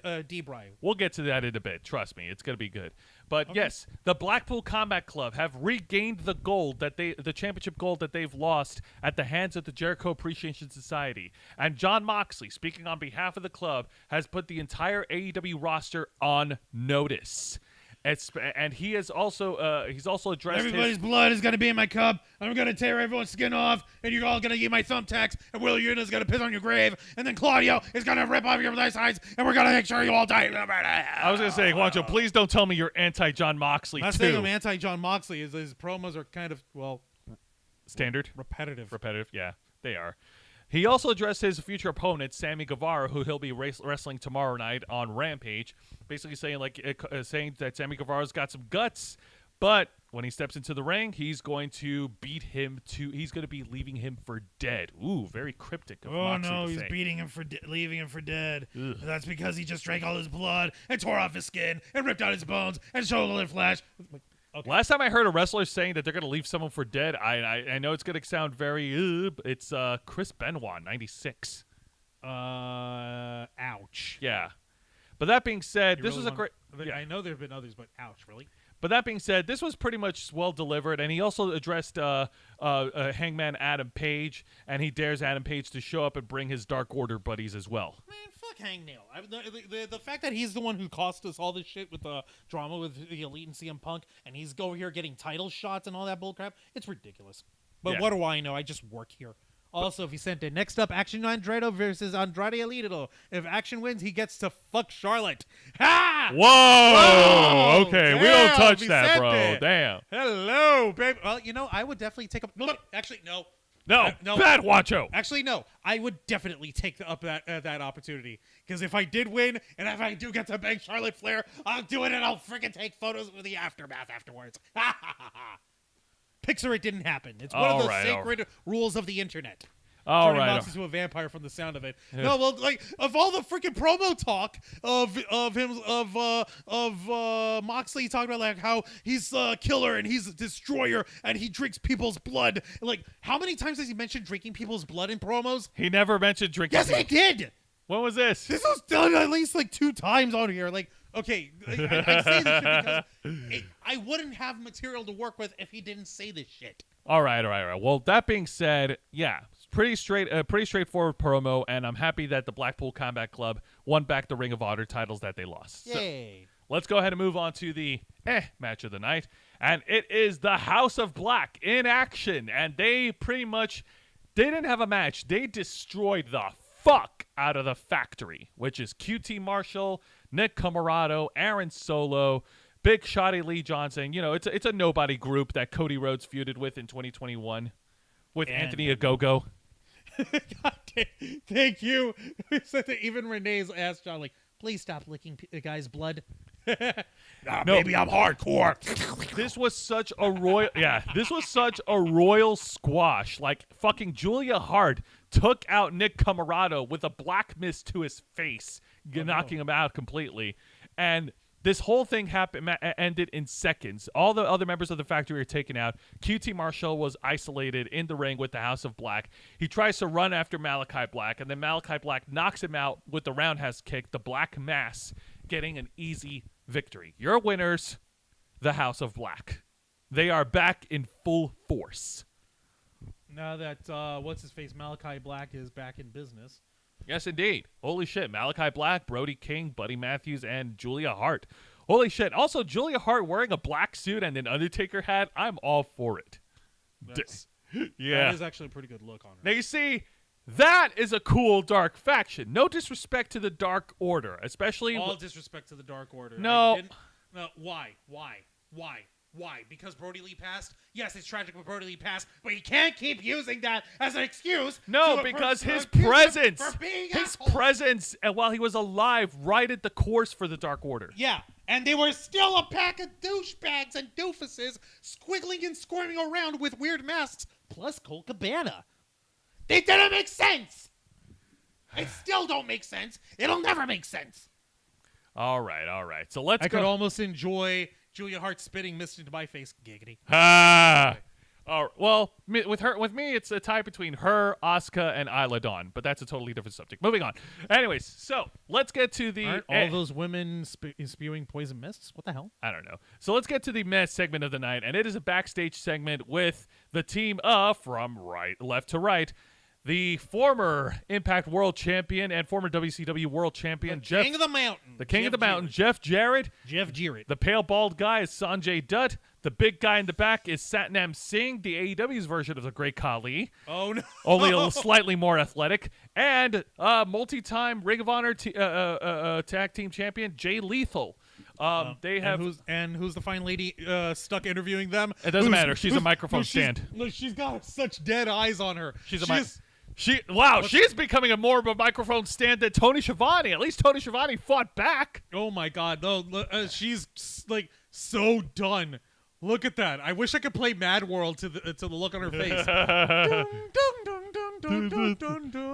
hell is D-Bry? We'll get to that in a bit. Trust me, it's going to be good. But yes, the Blackpool Combat Club have regained the the championship gold that they've lost at the hands of the Jericho Appreciation Society. And Jon Moxley, speaking on behalf of the club, has put the entire AEW roster on notice. And he has also he's also addressed Everybody's blood is going to be in my cup. I'm going to tear everyone's skin off, and you're all going to eat my thumbtacks, and Will Yuna's going to piss on your grave, and then Claudio is going to rip off your sides, and we're going to make sure you all die. I was going to say, Juancho, please don't tell me you're anti-Jon Moxley, Not too. saying I'm anti-Jon Moxley. His promos are kind of, Standard? repetitive. Repetitive, yeah, they are. He also addressed his future opponent, Sammy Guevara, who he'll be wrestling tomorrow night on Rampage, basically saying that Sammy Guevara's got some guts, but when he steps into the ring, he's going to beat him he's going to be leaving him for dead. Ooh, very cryptic of Oh Moxley no, to he's say. beating him leaving him for dead. Ugh. That's because he just drank all his blood and tore off his skin and ripped out his bones and showed all their flesh. Okay. Last time I heard a wrestler saying that they're going to leave someone for dead, I know it's going to sound very, it's Chris Benoit, 96. Ouch. Yeah. But that being said, You this really was a great... want- I know there have been others, but ouch, really? But that being said, this was pretty much well delivered, and he also addressed Hangman Adam Page, and he dares Adam Page to show up and bring his Dark Order buddies as well. Man, fuck Hangnail. The fact that he's the one who cost us all this shit with the drama with the Elite and CM Punk, and he's over here getting title shots and all that bullcrap, it's ridiculous. But Yeah. what do I know? I just work here. Also, if he sent it, next up, Action Andretti versus Andrade Elidolo. If Action wins, he gets to fuck Charlotte. Ha! Whoa! Okay, we don't Damn, touch that, bro. Vicente. Damn. Hello, baby. Well, I would definitely take up. Actually, no. No, No. bad Juancho. Actually, no. I would definitely take up that opportunity. Because if I did win, and if I do get to bang Charlotte Flair, I'll do it, and I'll freaking take photos of the aftermath afterwards. Ha ha ha ha. Pixar, it didn't happen. It's one of the sacred rules of the internet. All Turning right. Mox into a vampire from the sound of it. No, well, like of all the freaking promo talk of Moxley talking about like how he's a killer and he's a destroyer and he drinks people's blood. Like, how many times has he mentioned drinking people's blood in promos? He never mentioned drinking. Yes, he did. When was this? This was done at least like 2 times on here. Like, okay, I say this shit because I wouldn't have material to work with if he didn't say this shit. All right. Well, that being said, yeah, it's pretty straightforward promo, and I'm happy that the Blackpool Combat Club won back the Ring of Honor titles that they lost. Yay. So, let's go ahead and move on to the match of the night, and it is the House of Black in action, and they didn't have a match. They destroyed the fuck out of the Factory, which is QT Marshall, Nick Comoroto, Aaron Solo, Big Shotty Lee Johnson. You know, it's a nobody group that Cody Rhodes feuded with in 2021 with Anthony Ogogo. God damn, thank you. Even Renee's asked John, like, please stop licking the guy's blood. Maybe I'm hardcore. This was such a royal squash. Like, fucking Julia Hart took out Nick Comoroto with a black mist to his face, knocking him out completely. And this whole thing ended in seconds. All the other members of the Factory were taken out. QT Marshall was isolated in the ring with the House of Black. He tries to run after Malachi Black, and then Malachi Black knocks him out with the roundhouse kick, the Black Mass, getting an easy victory. Your winners, the House of Black. They are back in full force. Now that, what's-his-face, Malachi Black is back in business. Yes, indeed. Holy shit. Malachi Black, Brody King, Buddy Matthews, and Julia Hart. Holy shit. Also, Julia Hart wearing a black suit and an Undertaker hat. I'm all for it. Yeah. That is actually a pretty good look on her. Now, you see, that is a cool Dark faction. No disrespect to the Dark Order, especially... All disrespect to the Dark Order. No. Why? Because Brody Lee passed? Yes, it's tragic when Brody Lee passed, but you can't keep using that as an excuse. No, because his presence, while he was alive, righted the course for the Dark Order. Yeah, and they were still a pack of douchebags and doofuses squiggling and squirming around with weird masks, plus Colt Cabana. They didn't make sense. It still don't make sense. It'll never make sense. All right. So let's go. I could almost enjoy Julia Hart spitting mist into my face. Giggity. Well, with me, it's a tie between her, Asuka, and Isla Dawn, but that's a totally different subject. Moving on. Anyways, so let's get to the... Aren't all those women spewing poison mists? What the hell? I don't know. So let's get to the mess segment of the night, and it is a backstage segment with the team from left to right. The former Impact World Champion and former WCW World Champion, King of the Mountain. The King of the Mountain, Jeff Jarrett. Jeff Jarrett. The pale bald guy is Sanjay Dutt. The big guy in the back is Satnam Singh, the AEW's version of the Great Khali. Oh, no. Only a little slightly more athletic. And multi-time Ring of Honor tag team champion, Jay Lethal. They have who's the fine lady stuck interviewing them? It doesn't matter. She's a microphone stand. She's got such dead eyes on her. She's becoming more of a microphone stand than Tony Schiavone. At least Tony Schiavone fought back. Oh my God, no! She's like so done. Look at that. I wish I could play Mad World to the look on her face.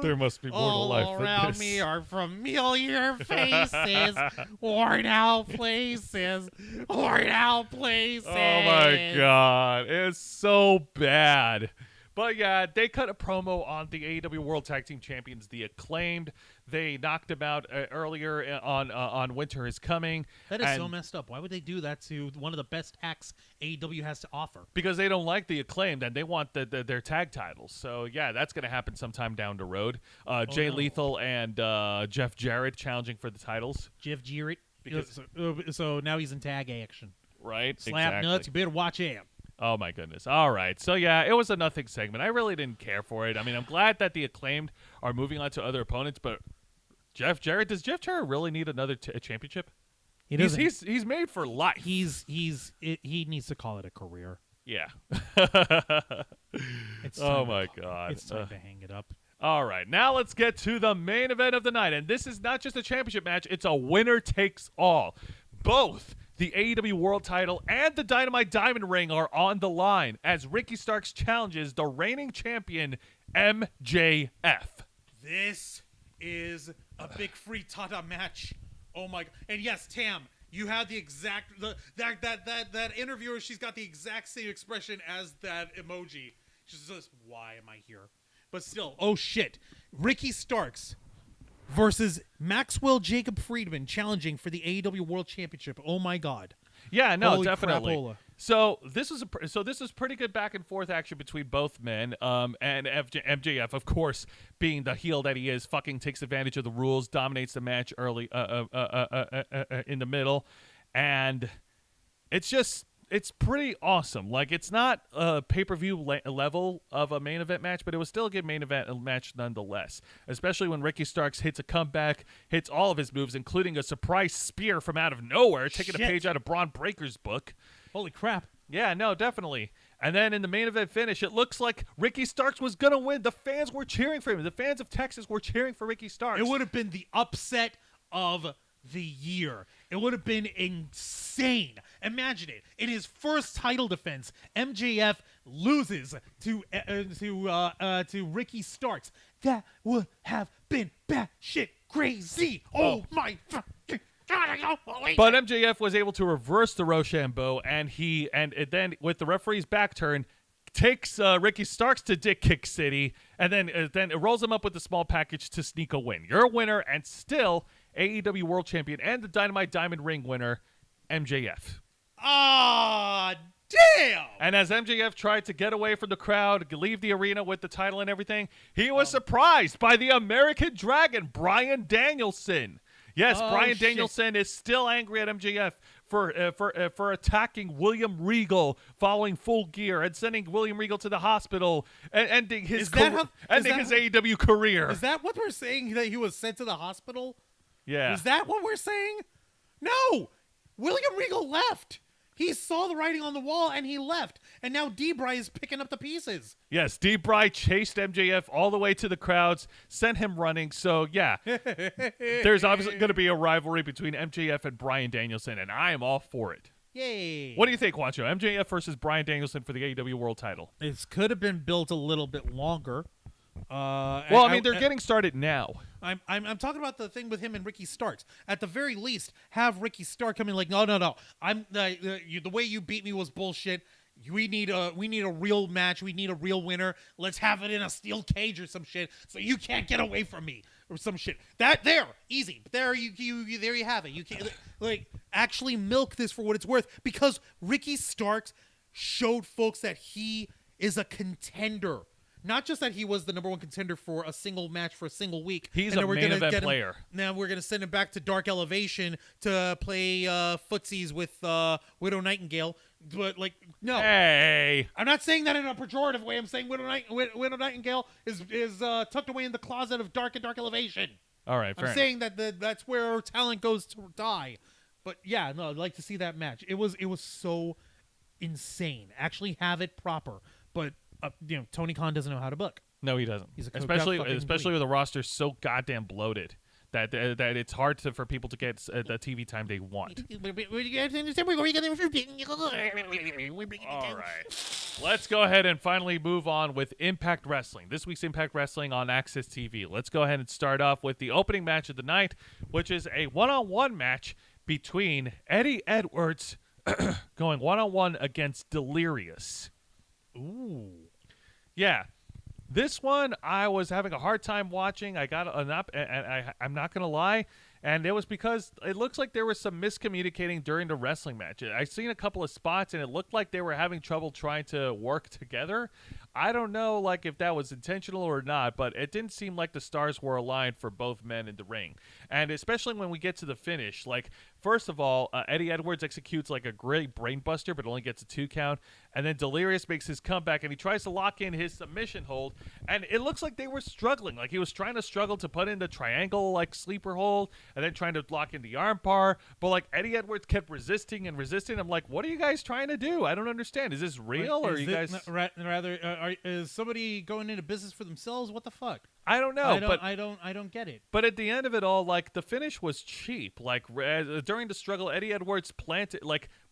There must be more to life all than around this. me are familiar faces, worn out places, worn out places. Oh my God, it's so bad. But yeah, they cut a promo on the AEW World Tag Team Champions, the Acclaimed. They knocked him out earlier on Winter is Coming. That is so messed up. Why would they do that to one of the best acts AEW has to offer? Because they don't like the Acclaimed and they want their tag titles. So yeah, that's going to happen sometime down the road. Jay Lethal and Jeff Jarrett challenging for the titles. Jeff Jarrett. So now he's in tag action. Right. Slap exactly. nuts. You better watch him. Oh, my goodness. All right. So, yeah, it was a nothing segment. I really didn't care for it. I mean, I'm glad that the Acclaimed are moving on to other opponents, but does Jeff Jarrett really need another championship? He doesn't. He's made for life. He needs to call it a career. Yeah. It's my God. It's time to hang it up. All right. Now let's get to the main event of the night. And this is not just a championship match. It's a winner takes all. Both the AEW World Title and the Dynamite Diamond Ring are on the line as Ricky Starks challenges the reigning champion, MJF. This is a big frittata match. Oh my God! And yes, Tam, you had the exact that interviewer. She's got the exact same expression as that emoji. She's just, why am I here? But still, oh shit! Ricky Starks versus Maxwell Jacob Friedman challenging for the AEW World Championship. Oh my God! Yeah, no, Holy definitely. crapola. So this was pretty good back and forth action between both men. And MJF, of course, being the heel that he is, fucking takes advantage of the rules, dominates the match early, in the middle, and it's pretty awesome. Like, it's not a pay-per-view level of a main event match, but it was still a good main event match nonetheless. Especially when Ricky Starks hits a comeback, hits all of his moves, including a surprise spear from out of nowhere, taking a page out of Braun Breaker's book. Holy crap. Yeah, no, definitely. And then in the main event finish, it looks like Ricky Starks was going to win. The fans were cheering for him. The fans of Texas were cheering for Ricky Starks. It would have been the upset of the year. It would have been insane. Imagine it. In his first title defense, MJF loses to Ricky Starks. That would have been batshit crazy. Oh my fucking God. But MJF was able to reverse the Rochambeau, and then with the referee's back turn, takes Ricky Starks to Dick Kick City, and then it rolls him up with a small package to sneak a win. You're a winner, and still AEW World Champion and the Dynamite Diamond Ring winner, MJF. Ah, damn! And as MJF tried to get away from the crowd, leave the arena with the title and everything, he was surprised by the American Dragon, Bryan Danielson. Yes, Bryan Danielson is still angry at MJF for attacking William Regal following Full Gear and sending William Regal to the hospital and ending his AEW career. Is that what we're saying, that he was sent to the hospital? Yeah. Is that what we're saying? No! William Regal left. He saw the writing on the wall and he left. And now D-Bry is picking up the pieces. Yes, D-Bry chased MJF all the way to the crowds, sent him running. So, yeah, there's obviously going to be a rivalry between MJF and Bryan Danielson, and I am all for it. Yay. What do you think, Juancho? MJF versus Bryan Danielson for the AEW World title. This could have been built a little bit longer. Well, I mean, they're getting started now. I'm talking about the thing with him and Ricky Starks. At the very least, have Ricky Stark come in like, no. The way you beat me was bullshit. We need a real match. We need a real winner. Let's have it in a steel cage or some shit, so you can't get away from me or some shit. Easy. There you have it. You can't actually milk this for what it's worth, because Ricky Starks showed folks that he is a contender. Not just that he was the number one contender for a single match for a single week. He's a main event player. Now we're going to send him back to Dark Elevation to play footsies with Widow Nightingale. But, no. Hey. I'm not saying that in a pejorative way. I'm saying Widow Nightingale is tucked away in the closet of Dark and Dark Elevation. All right, fair I'm saying that that's where talent goes to die. But, yeah, no, I'd like to see that match. It was so insane. Actually have it proper. But... Tony Khan doesn't know how to book. No, he doesn't. He's especially with a roster so goddamn bloated that it's hard for people to get the TV time they want. All right, let's go ahead and finally move on with Impact Wrestling. This week's Impact Wrestling on Access TV. Let's go ahead and start off with the opening match of the night, which is a one-on-one match between Eddie Edwards going one-on-one against Delirious. Ooh. Yeah. This one, I was having a hard time watching. I got an up, and I'm not going to lie, and it was because it looks like there was some miscommunicating during the wrestling match. I've seen a couple of spots, and it looked like they were having trouble trying to work together. I don't know, if that was intentional or not, but it didn't seem like the stars were aligned for both men in the ring. And especially when we get to the finish, first of all, Eddie Edwards executes a great brainbuster, but only gets a 2 count. And then Delirious makes his comeback, and he tries to lock in his submission hold. And it looks like they were struggling. He was trying to struggle to put in the triangle, sleeper hold, and then trying to lock in the armbar. But, Eddie Edwards kept resisting and resisting. I'm like, what are you guys trying to do? I don't understand. Is this real, or are you guys... is somebody going into business for themselves? What the fuck? I don't know. I don't get it. But at the end of it all, the finish was cheap. During the struggle, Eddie Edwards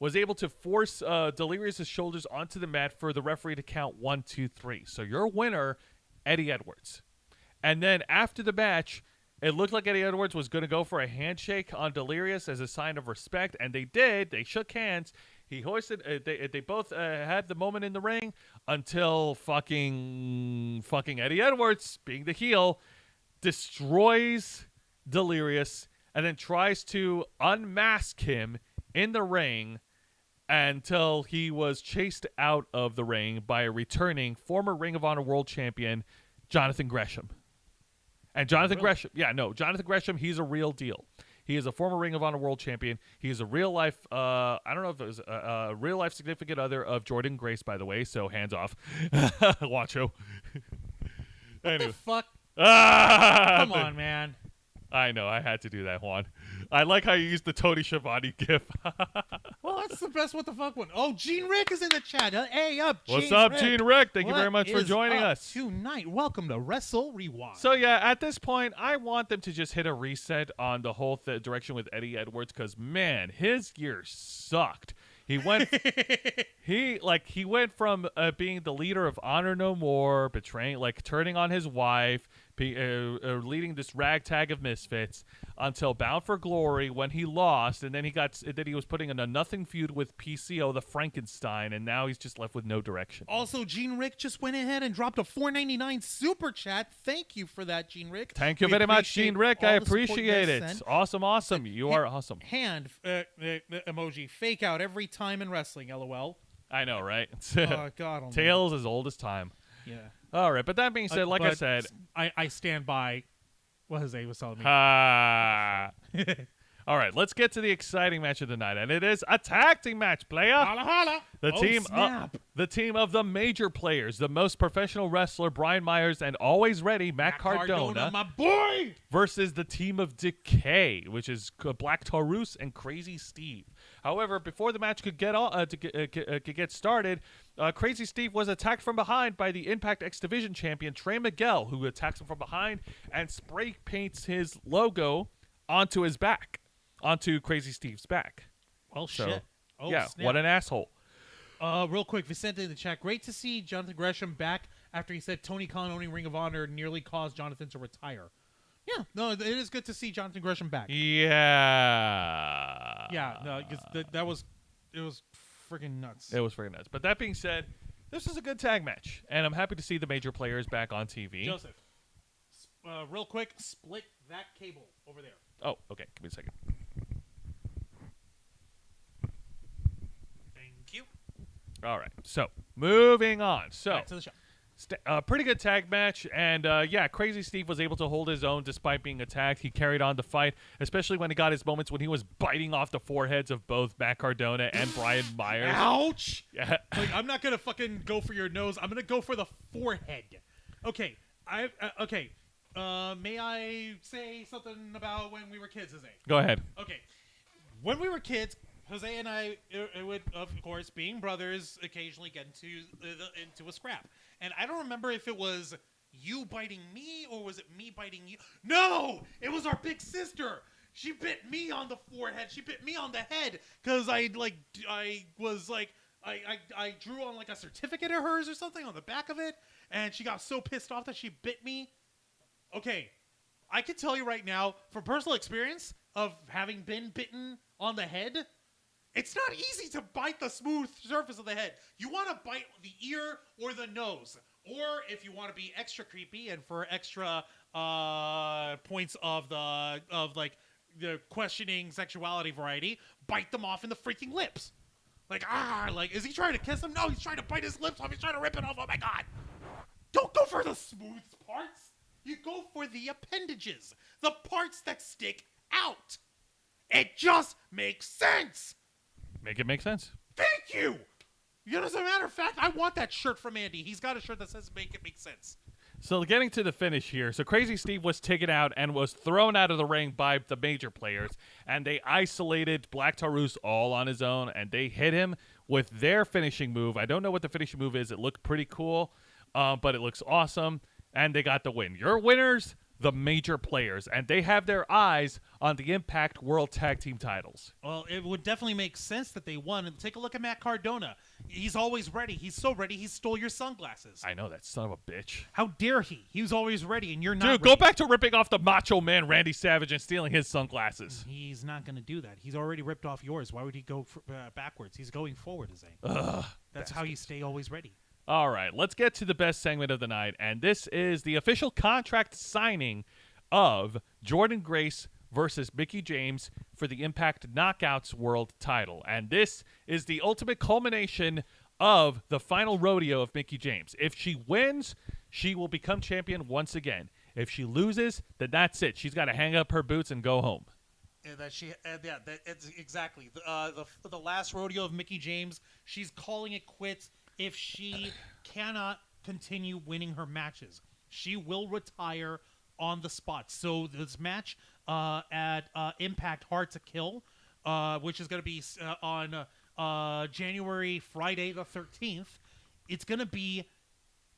was able to force Delirious' shoulders onto the mat for the referee to count 1, 2, 3. So your winner, Eddie Edwards. And then after the match, it looked like Eddie Edwards was going to go for a handshake on Delirious as a sign of respect, and they did. They shook hands. He hoisted. They both had the moment in the ring until fucking Eddie Edwards, being the heel, destroys Delirious and then tries to unmask him in the ring. until he was chased out of the ring by a returning former Ring of Honor World Champion, Jonathan Gresham. And Jonathan Gresham, Jonathan Gresham, he's a real deal. He is a former Ring of Honor World Champion. He is a real life, I don't know if it was a real life significant other of Jordan Grace, by the way, so hands off. Wacho. What the fuck? Ah, Come on, man. I know, I had to do that, Juan. I like how you used the Tony Schiavone gif. Well, that's the best what the fuck one. Oh, Gene Rick is in the chat. Hey, up, Gene What's up, Rick? Gene Rick? Thank you What very much for is joining up us. tonight. Welcome to Wrestle Rewind. So, yeah, at this point, I want them to just hit a reset on the whole direction with Eddie Edwards because, man, his year sucked. He went he went from being the leader of Honor No More, betraying, turning on his wife, leading this ragtag of misfits until Bound for Glory when he lost, and then he was putting in a nothing feud with PCO the Frankenstein, and now he's just left with no direction. Also, Gene Rick just went ahead and dropped a $4.99 super chat. Thank you for that, Gene Rick. Thank you We very much, appreciate Gene Rick. all I the support you appreciate guys it. send. Awesome. You are awesome. Hand emoji. Fake out every time in wrestling. LOL. I know, right? Oh God. almighty. Tales as old as time. Yeah. All right, but that being said, like I But said, I stand by what Jose was telling me. all right, let's get to the exciting match of the night, and it is a tag team match, player. Holla, holla. The team of the major players, the most professional wrestler Brian Myers and always ready Matt Cardona, my boy. versus the team of Decay, which is Black Taurus and Crazy Steve. However, before the match could get started, Crazy Steve was attacked from behind by the Impact X Division champion Trey Miguel, who attacks him from behind and spray paints his logo onto his back, onto Crazy Steve's back. Well, So, shit. Oh, yeah, snap. what an asshole. Real quick, Vicente in the chat. Great to see Jonathan Gresham back after he said Tony Khan owning Ring of Honor nearly caused Jonathan to retire. Yeah, no, it is good to see Jonathan Gresham back. Yeah. Yeah, no, it was freaking nuts. It was freaking nuts. But that being said, this is a good tag match, and I'm happy to see the major players back on TV. Joseph, real quick, split that cable over there. Oh, okay. Give me a second. Thank you. All right. So, moving on. So, Back to the show. pretty good tag match, and Crazy Steve was able to hold his own despite being attacked. He carried on the fight, especially when he got his moments when he was biting off the foreheads of both Matt Cardona and Brian Myers. Ouch! Yeah. Like, I'm not gonna fucking go for your nose. I'm gonna go for the forehead. Okay. May I say something about when we were kids, Jose? Go ahead. Okay. When we were kids, Jose and I it would, of course, being brothers, occasionally get into a scrap. And I don't remember if it was you biting me or was it me biting you. No! It was our big sister! She bit me on the forehead. She bit me on the head because I drew on like a certificate of hers or something on the back of it, and she got so pissed off that she bit me. Okay, I can tell you right now, from personal experience of having been bitten on the head, it's not easy to bite the smooth surface of the head. You want to bite the ear or the nose. Or if you want to be extra creepy and for extra points of the questioning sexuality variety, bite them off in the freaking lips. Is he trying to kiss him? No, he's trying to bite his lips off. He's trying to rip it off. Oh my God. Don't go for the smooth parts. You go for the appendages. The parts that stick out. It just makes sense. Make it make sense. Thank you. As a matter of fact, I want that shirt from Andy. He's got a shirt that says "Make it make sense." So getting to the finish here. So Crazy Steve was taken out and was thrown out of the ring by the major players, and they isolated Black Taurus all on his own, and they hit him with their finishing move. I don't know what the finishing move is. It looked pretty cool, but it looks awesome, and they got the win. Your winners, the major players, and they have their eyes on the Impact World Tag Team titles. Well, it would definitely make sense that they won. And take a look at Matt Cardona. He's always ready. He's so ready, he stole your sunglasses. I know, that son of a bitch. How dare he? He was always ready, and you're not Dude, ready. go back to ripping off the Macho Man Randy Savage and stealing his sunglasses. He's not going to do that. He's already ripped off yours. Why would he go backwards? He's going forward, Zane. That's how you stay always ready. All right, let's get to the best segment of the night, and this is the official contract signing of Jordan Grace versus Mickie James for the Impact Knockouts World title. And this is the ultimate culmination of the final rodeo of Mickie James. If she wins, she will become champion once again. If she loses, then that's it. She's got to hang up her boots and go home. It's exactly the last rodeo of Mickie James. She's calling it quits if she cannot continue winning her matches. She will retire on the spot. So this match at Impact Hard to Kill, which is going to be on Friday the 13th, it's going to be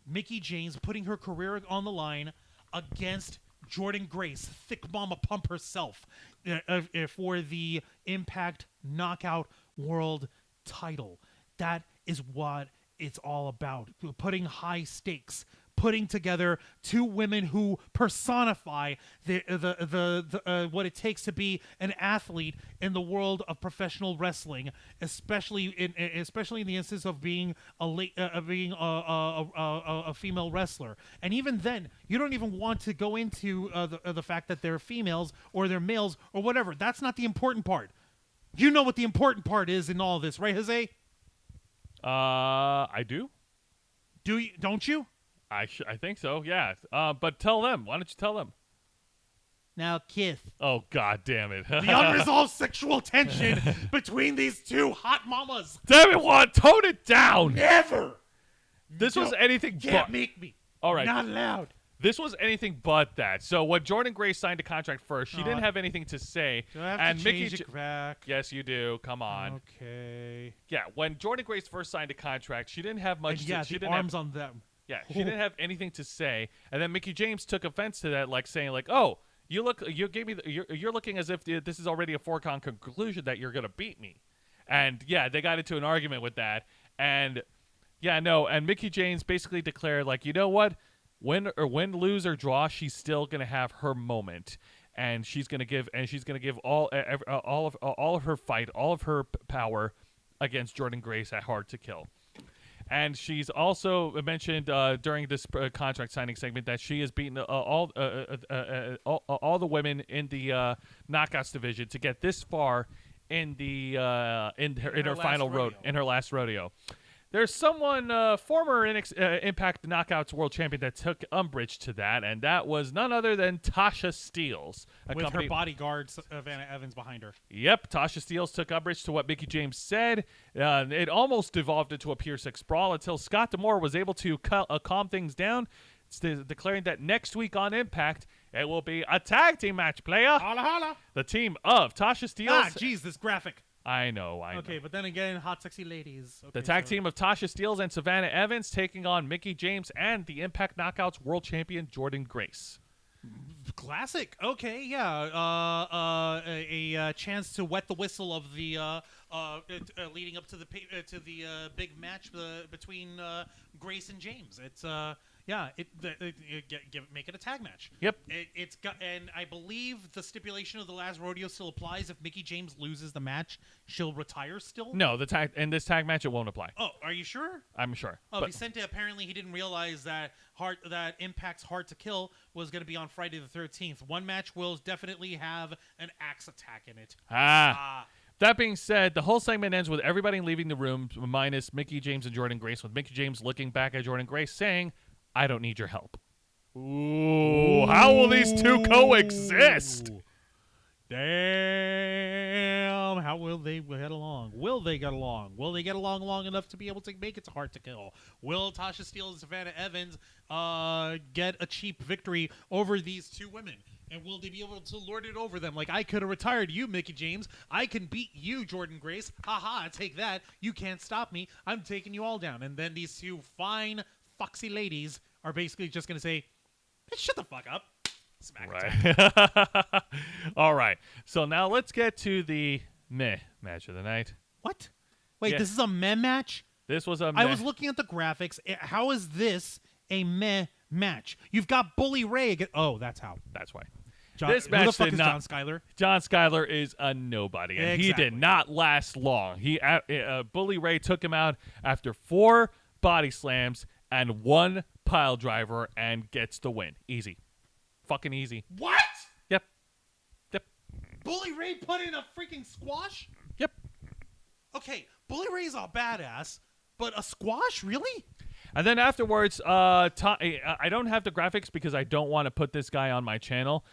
Mickie James putting her career on the line against Jordynne Grace, Thick Mama Pump herself, for the Impact Knockout World title. That is what it's all about. Putting high stakes, putting together two women who personify the what it takes to be an athlete in the world of professional wrestling, especially in the instance of being a female wrestler. And even then, you don't even want to go into the fact that they're females or they're males or whatever. That's not the important part. You know what the important part is in all this, right, Jose? I do. Do you? Don't you? I think so, yeah. But tell them. Why don't you tell them? Now kiss. Oh, God damn it. The unresolved sexual tension between these two hot mamas. Damn it, Juan. Tone it down. Never. This was anything Can't but. make me. All right. Not allowed. This was anything but that. So when Jordynne Grace signed a contract first, she didn't have anything to say. Do I have and to Mickie change it back? Yes, you do. Come on. Okay. Yeah, when Jordynne Grace first signed a contract, she didn't have much. And yeah, she the didn't arms have, on them. Yeah, she didn't have anything to say, and then Mickie James took offense to that, like saying, like, "Oh, you gave me, you're looking as if this is already a foregone conclusion that you're gonna beat me," and yeah, they got into an argument with that, and yeah, no, and Mickie James basically declared, like, you know what, win, lose or draw, she's still gonna have her moment, and she's gonna give all of her fight, all of her power against Jordynne Grace at Hard to Kill. And she's also mentioned during this contract signing segment that she has beaten all the women in the knockouts division to get this far in her final in her last rodeo. There's someone, former Impact Knockouts World Champion, that took umbrage to that, and that was none other than Tasha Steelz. With her bodyguard, Savannah Evans, behind her. Yep, Tasha Steelz took umbrage to what Mickie James said. It almost devolved into a Pure Sex brawl until Scott D'Amore was able to calm things down, declaring that next week on Impact, it will be a tag team match, player. Holla, holla. The team of Tasha Steelz. Jeez, this graphic. I know. Okay, but then again, hot, sexy ladies. Okay, the tag team of Tasha Steelz and Savannah Evans taking on Mickie James and the Impact Knockouts World Champion Jordynne Grace. Classic. Okay, yeah. A chance to wet the whistle of the leading up to the big match between Grace and James. It's make it a tag match. Yep. And I believe the stipulation of the last rodeo still applies. If Mickie James loses the match, she'll retire still. No, in this tag match it won't apply. Oh, are you sure? I'm sure. Oh, Vicente apparently he didn't realize that Impact's Hard to Kill was going to be on Friday the 13th. One match will definitely have an axe attack in it. That being said, the whole segment ends with everybody leaving the room minus Mickie James and Jordynne Grace, with Mickie James looking back at Jordynne Grace saying, "I don't need your help." Ooh, how will these two coexist? Damn, how will they get along? Will they get along? Will they get along long enough to be able to make it to Hard to Kill? Will Tasha Steelz and Savannah Evans get a cheap victory over these two women? And will they be able to lord it over them? Like, I could have retired you, Mickie James. I can beat you, Jordynne Grace. Ha, take that. You can't stop me. I'm taking you all down. And then these two fine, foxy ladies are basically just going to say, hey, shut the fuck up. Smack right. All right. So now let's get to the meh match of the night. What? Wait, Yeah. This is a meh match? This was a meh. I was looking at the graphics. How is this a meh match? You've got Bully Ray. Oh, that's how. That's why. This match who the fuck is John Skyler? John Skyler is a nobody, and he did not last long. Bully Ray took him out after 4 body slams and 1 pile driver and gets the win. Easy. Fucking easy. What? Yep. Bully Ray put in a freaking squash? Yep. Okay, Bully Ray's a badass, but a squash? Really? And then afterwards, I don't have the graphics because I don't want to put this guy on my channel.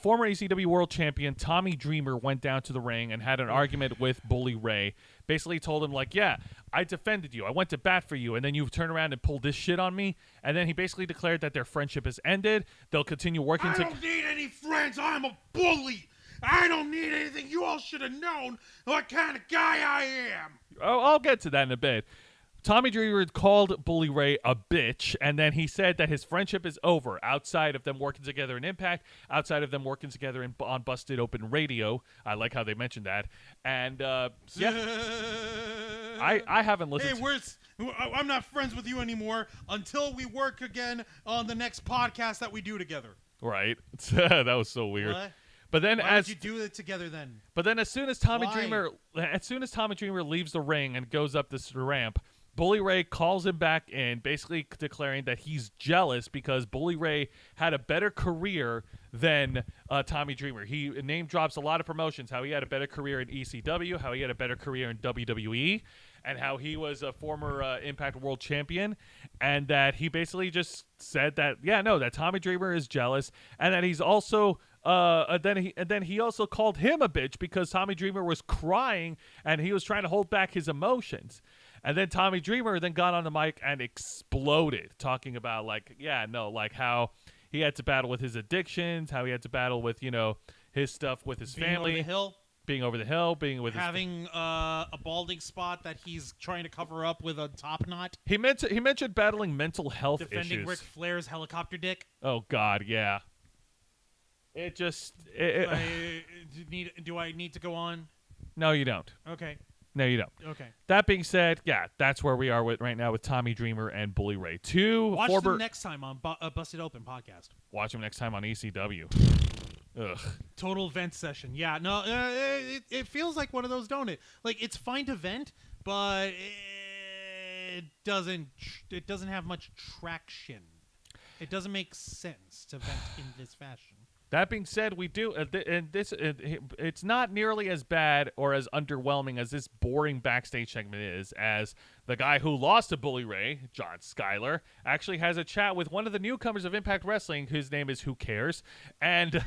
Former ECW World Champion Tommy Dreamer went down to the ring and had an argument with Bully Ray. Basically told him, like, yeah, I defended you. I went to bat for you. And then you turn around and pull this shit on me. And then he basically declared that their friendship has ended. They'll continue working I don't need any friends. I'm a bully. I don't need anything. You all should have known what kind of guy I am. Oh, I'll get to that in a bit. Tommy Dreamer called Bully Ray a bitch, and then he said that his friendship is over outside of them working together in Impact, outside of them working together on Busted Open Radio. I like how they mentioned that. And, yeah, I haven't listened I'm not friends with you anymore until we work again on the next podcast that we do together. Right. That was so weird. What? But then Why did you do it together then? But then as soon as Tommy Why? Dreamer leaves the ring and goes up this ramp, Bully Ray calls him back in, basically declaring that he's jealous because Bully Ray had a better career than Tommy Dreamer. He name drops a lot of promotions, how he had a better career in ECW, how he had a better career in WWE, and how he was a former Impact World Champion, and that he basically just said that, that Tommy Dreamer is jealous, and that he's also then he also called him a bitch because Tommy Dreamer was crying and he was trying to hold back his emotions. And then Tommy Dreamer then got on the mic and exploded, talking about how he had to battle with his addictions, how he had to battle with, his stuff with his family. Being over the hill, being with having a balding spot that he's trying to cover up with a top knot. He mentioned battling mental health issues. Defending Ric Flair's helicopter dick. Oh God, yeah. It just do I need to go on? No, you don't. Okay. No, you don't. Okay. That being said, yeah, that's where we are right now with Tommy Dreamer and Bully Ray. Watch them next time on Busted Open podcast. Watch them next time on ECW. Ugh. Total vent session. Yeah, no, it feels like one of those, don't it? Like, it's fine to vent, but it doesn't have much traction. It doesn't make sense to vent in this fashion. That being said, we do, it's not nearly as bad or as underwhelming as this boring backstage segment is, as the guy who lost to Bully Ray, John Skyler, actually has a chat with one of the newcomers of Impact Wrestling, whose name is Who Cares, and...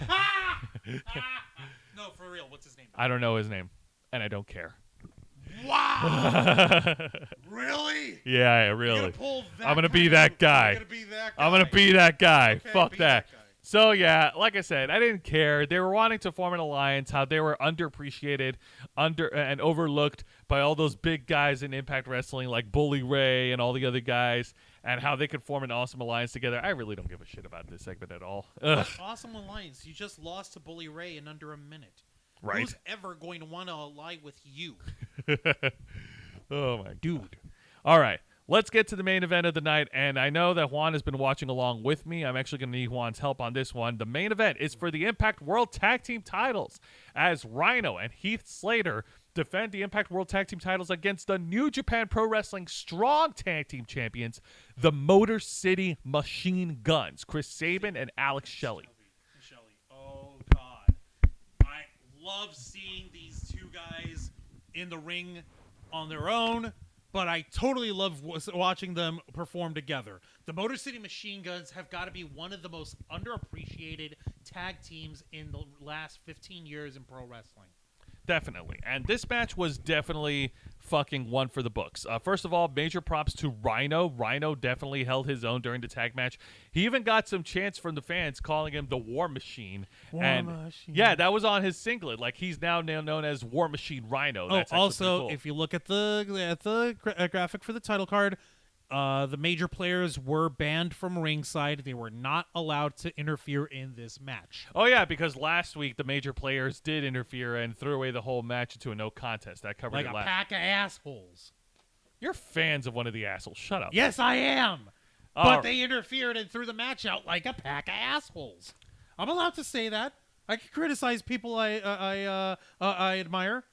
No, for real, what's his name? I don't know his name, and I don't care. Wow! Really? Yeah, really. I'm going to be that guy. I'm going to be that guy. Okay, Fuck be that. that guy. So, yeah, like I said, I didn't care. They were wanting to form an alliance, how they were underappreciated and overlooked by all those big guys in Impact Wrestling like Bully Ray and all the other guys, and how they could form an awesome alliance together. I really don't give a shit about this segment at all. Ugh. Awesome alliance. You just lost to Bully Ray in under a minute. Right. Who's ever going to want to ally with you? Oh, my dude. All right. Let's get to the main event of the night, and I know that Juan has been watching along with me. I'm actually going to need Juan's help on this one. The main event is for the Impact World Tag Team titles, as Rhino and Heath Slater defend the Impact World Tag Team titles against the New Japan Pro Wrestling Strong Tag Team Champions, the Motor City Machine Guns, Chris Sabin and Alex Shelley. Oh, God. I love seeing these two guys in the ring on their own, but I totally love watching them perform together. The Motor City Machine Guns have got to be one of the most underappreciated tag teams in the last 15 years in pro wrestling. Definitely. And this match was definitely fucking one for the books. First of all, major props to Rhino. Rhino definitely held his own during the tag match. He even got some chants from the fans calling him the War Machine. War Machine. Yeah, that was on his singlet. Like, he's now known as War Machine Rhino. That's also, cool. if you look at the graphic for the title card, the major players were banned from ringside. They were not allowed to interfere in this match. Oh, yeah, because last week the major players did interfere and threw away the whole match into a no contest. That covered like it a last. pack of assholes. You're fans of one of the assholes. Shut up. Yes, I am. But they interfered and threw the match out like a pack of assholes. I'm allowed to say that. I can criticize people I admire.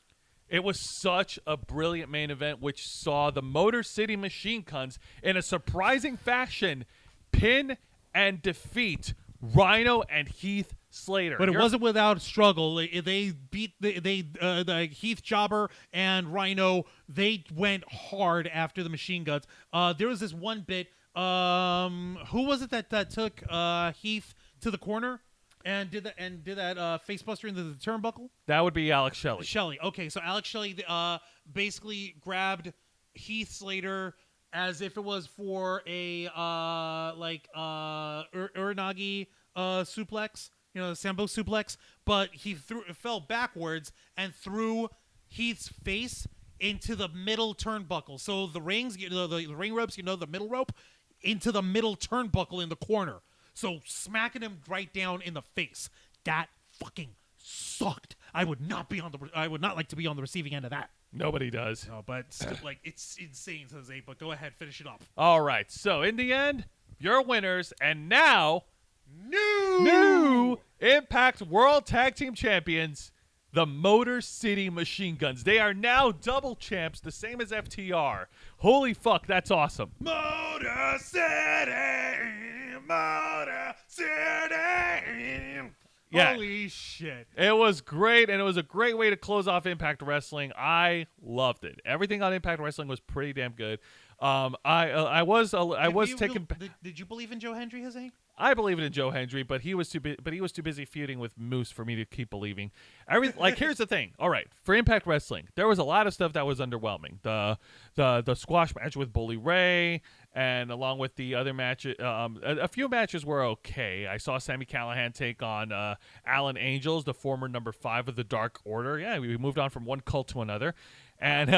It was such a brilliant main event, which saw the Motor City Machine Guns, in a surprising fashion, pin and defeat Rhino and Heath Slater. But it wasn't without struggle. They beat the Heath Jobber and Rhino. They went hard after the Machine Guns. There was this one bit. Who was it that took Heath to the corner and did that facebuster into the turnbuckle? That would be Alex Shelley. Shelley. Okay, so Alex Shelley basically grabbed Heath Slater as if it was for a Uranagi suplex. The Sambo suplex, but he fell backwards and threw Heath's face into the middle turnbuckle. So the rings, the ring ropes, the middle rope, into the middle turnbuckle in the corner. So smacking him right down in the face. That fucking sucked. I would not like to be on the receiving end of that. Nobody does. No, but it's insane, Jose. But go ahead, finish it up. All right. So in the end, you're winners, and now new Impact World Tag Team Champions, the Motor City Machine Guns. They are now double champs, the same as FTR. Holy fuck, that's awesome. Motor City, Motor City. Yeah. Holy shit. It was great, and it was a great way to close off Impact Wrestling. I loved it. Everything on Impact Wrestling was pretty damn good. I was taken. Did you believe in Joe Hendry, Jose? I believe in Joe Hendry, but he was too busy feuding with Moose for me to keep believing. Here's the thing. All right, for Impact Wrestling, there was a lot of stuff that was underwhelming. The squash match with Bully Ray, and along with the other matches, a few matches were okay. I saw Sami Callihan take on Alan Angels, the former number 5 of the Dark Order. Yeah, we moved on from one cult to another. And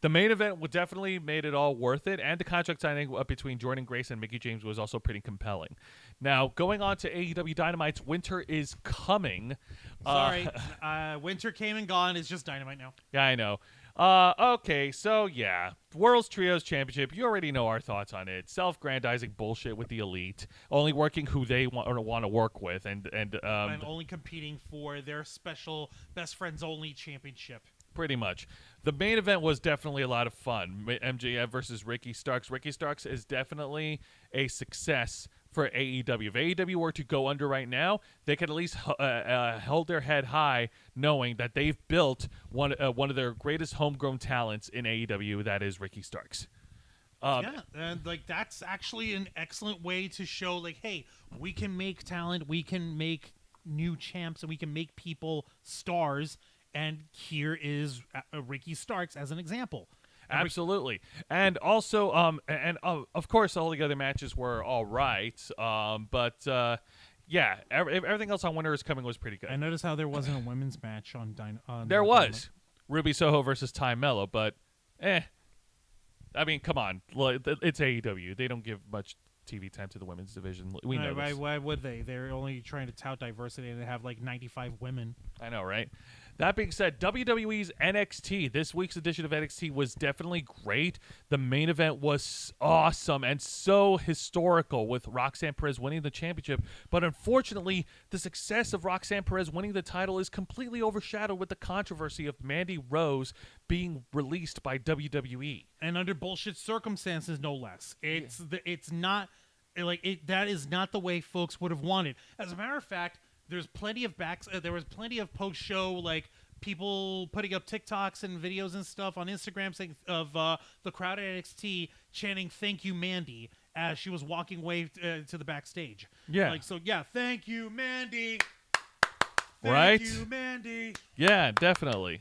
the main event definitely made it all worth it, and the contract signing between Jordan Grace and Mickie James was also pretty compelling. Now, going on to AEW Dynamite's Winter is Coming. Sorry, Winter came and gone. It's just Dynamite now. Yeah, I know. Okay, so yeah, World's Trios Championship. You already know our thoughts on it. Self-grandizing bullshit with the Elite, only working who they want to work with, and only competing for their special Best Friends Only Championship. Pretty much. The main event was definitely a lot of fun. MJF versus Ricky Starks. Ricky Starks is definitely a success for AEW. If AEW were to go under right now, they could at least hold their head high, knowing that they've built one of their greatest homegrown talents in AEW. That is Ricky Starks. Yeah, and that's actually an excellent way to show, hey, we can make talent, we can make new champs, and we can make people stars. And here is Ricky Starks as an example. Absolutely. And also, of course, all the other matches were all right. Yeah, everything else on Winter is Coming was pretty good. I noticed how there wasn't a women's match on there was. Ruby Soho versus Ty Mello, but I mean, come on. It's AEW. They don't give much TV time to the women's division. We know this. Why would they? They're only trying to tout diversity, and they have 95 women. I know, right? That being said, WWE's NXT, this week's edition of NXT was definitely great. The main event was awesome and so historical, with Roxanne Perez winning the championship. But unfortunately, the success of Roxanne Perez winning the title is completely overshadowed with the controversy of Mandy Rose being released by WWE. And under bullshit circumstances, no less. It's not that is not the way folks would have wanted. As a matter of fact, there's plenty of there was plenty of post-show people putting up TikToks and videos and stuff on Instagram saying of the crowd at NXT chanting "Thank you, Mandy" as she was walking away to the backstage. Yeah. Thank you, Mandy. Right. Thank you, Mandy. Yeah, definitely.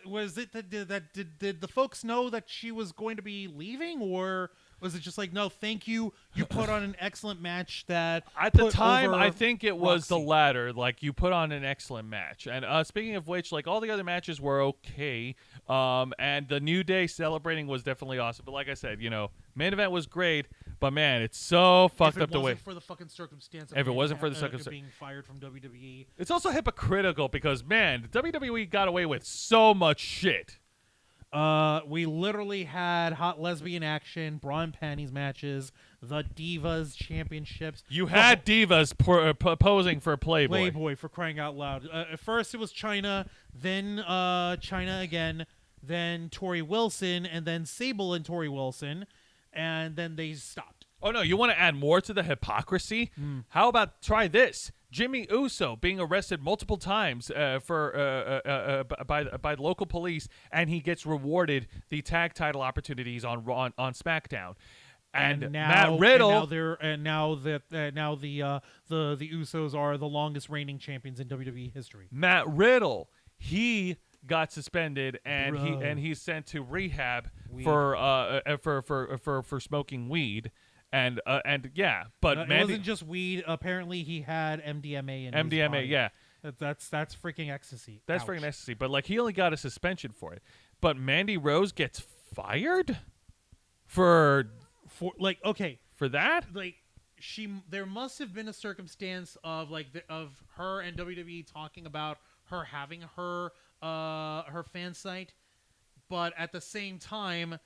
Was it that did the folks know that she was going to be leaving, or was it just no, thank you, you put on an excellent match that at the time I think it was the latter, you put on an excellent match. And speaking of which, all the other matches were okay, and the New Day celebrating was definitely awesome. But like I said, main event was great, but man, it's so fucked up the way. If it wasn't for the fucking circumstance of if it wasn't for the circumstance being fired from WWE. It's also hypocritical because, man, WWE got away with so much shit. We literally had hot lesbian action, bra and panties matches, the Divas championships. You had Divas posing for Playboy. Playboy, for crying out loud. At first it was Chyna, then Chyna again, then Tori Wilson, and then Sable and Tori Wilson, and then they stopped. Oh no, you want to add more to the hypocrisy? How about try this? Jimmy Uso being arrested multiple times by the local police, and he gets rewarded the tag title opportunities on Raw on SmackDown. And Matt Riddle, now the Usos are the longest reigning champions in WWE history. Matt Riddle, he got suspended and Bro. he's sent to rehab Weed. for smoking weed. And yeah, but It wasn't just weed. Apparently, he had MDMA in his MDMA, body. yeah. That's freaking ecstasy. That's Ouch. freaking ecstasy. But like he only got a suspension for it. But Mandy Rose gets fired for Okay, that? like there must have been a circumstance of of her and WWE talking about her having her fan site, but at the same time,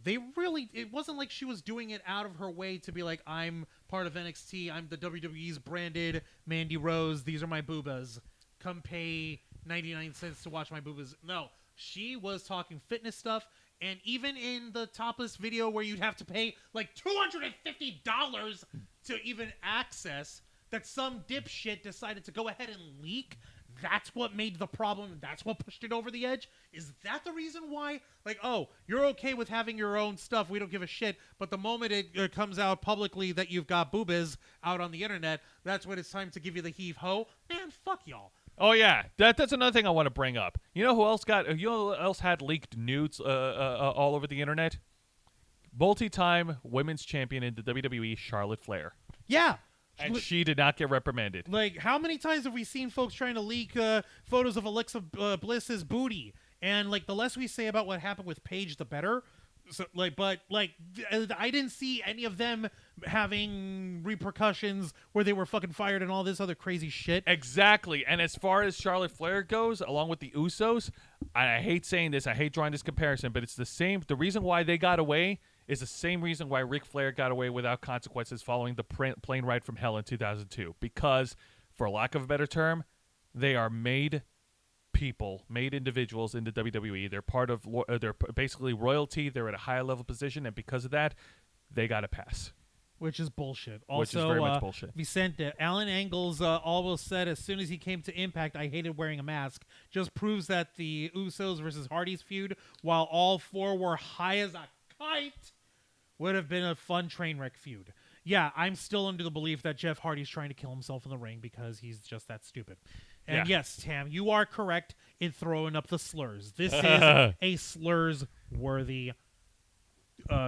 it wasn't like she was doing it out of her way to be like, I'm part of NXT, I'm the WWE's branded Mandy Rose, these are my boobas, come pay 99 cents to watch my boobas. No, she was talking fitness stuff, and even in the topless video where you'd have to pay like $250 to even access, that some dipshit decided to go ahead and leak. That's what made the problem. That's what pushed it over the edge. Is that the reason why? Like, oh, you're okay with having your own stuff. We don't give a shit. But the moment it comes out publicly that you've got boobas out on the internet, that's when it's time to give you the heave-ho. Man, fuck y'all. Oh yeah, that's another thing I want to bring up. You know who else had leaked nudes all over the internet? Multi-time women's champion in the WWE, Charlotte Flair. Yeah. And she did not get reprimanded. Like, how many times have we seen folks trying to leak photos of Alexa Bliss's booty? And like, the less we say about what happened with Paige, the better. So, I didn't see any of them having repercussions where they were fucking fired and all this other crazy shit. Exactly. And as far as Charlotte Flair goes, along with the Usos, I hate saying this, I hate drawing this comparison, but it's the same. The reason why they got away is the same reason why Ric Flair got away without consequences following the plane ride from hell in 2002. Because, for lack of a better term, they are made people, made individuals in the WWE. They're part of, they're basically royalty. They're at a high level position, and because of that, they got a pass. Which is bullshit. Also, which is very much bullshit. Vicente, Alan Angles almost said as soon as he came to Impact, I hated wearing a mask. Just proves that the Usos versus Hardys feud, while all four were high as a kite, would have been a fun train wreck feud. Yeah, I'm still under the belief that Jeff Hardy's trying to kill himself in the ring because he's just that stupid. And yes, Tam, you are correct in throwing up the slurs. This is a slurs-worthy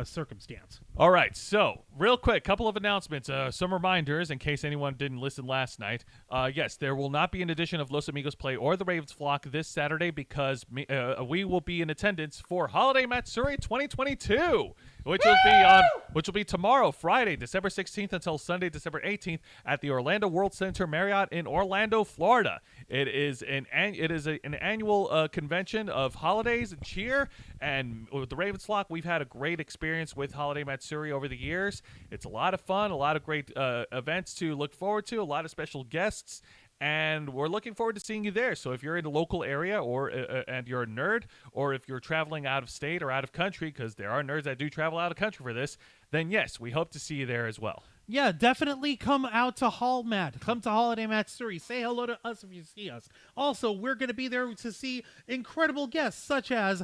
circumstance. All right, so real quick, couple of announcements, some reminders in case anyone didn't listen last night. Yes, there will not be an edition of Los Amigos Play or the Ravens Flock this Saturday because we will be in attendance for Holiday Matsuri 2022, which will be tomorrow, Friday, December 16th until Sunday, December 18th at the Orlando World Center Marriott in Orlando, Florida. It is an annual convention of holidays and cheer, and with the Ravens Flock, we've had a great experience with Holiday Matsuri over the years. It's a lot of fun, a lot of great events to look forward to, a lot of special guests, and we're looking forward to seeing you there. So if you're in the local area or and you're a nerd, or if you're traveling out of state or out of country, because there are nerds that do travel out of country for this, then yes, we hope to see you there as well. Yeah, definitely come out to Hallmat. Come to Holiday Matsuri. Say hello to us if you see us. Also, we're going to be there to see incredible guests such as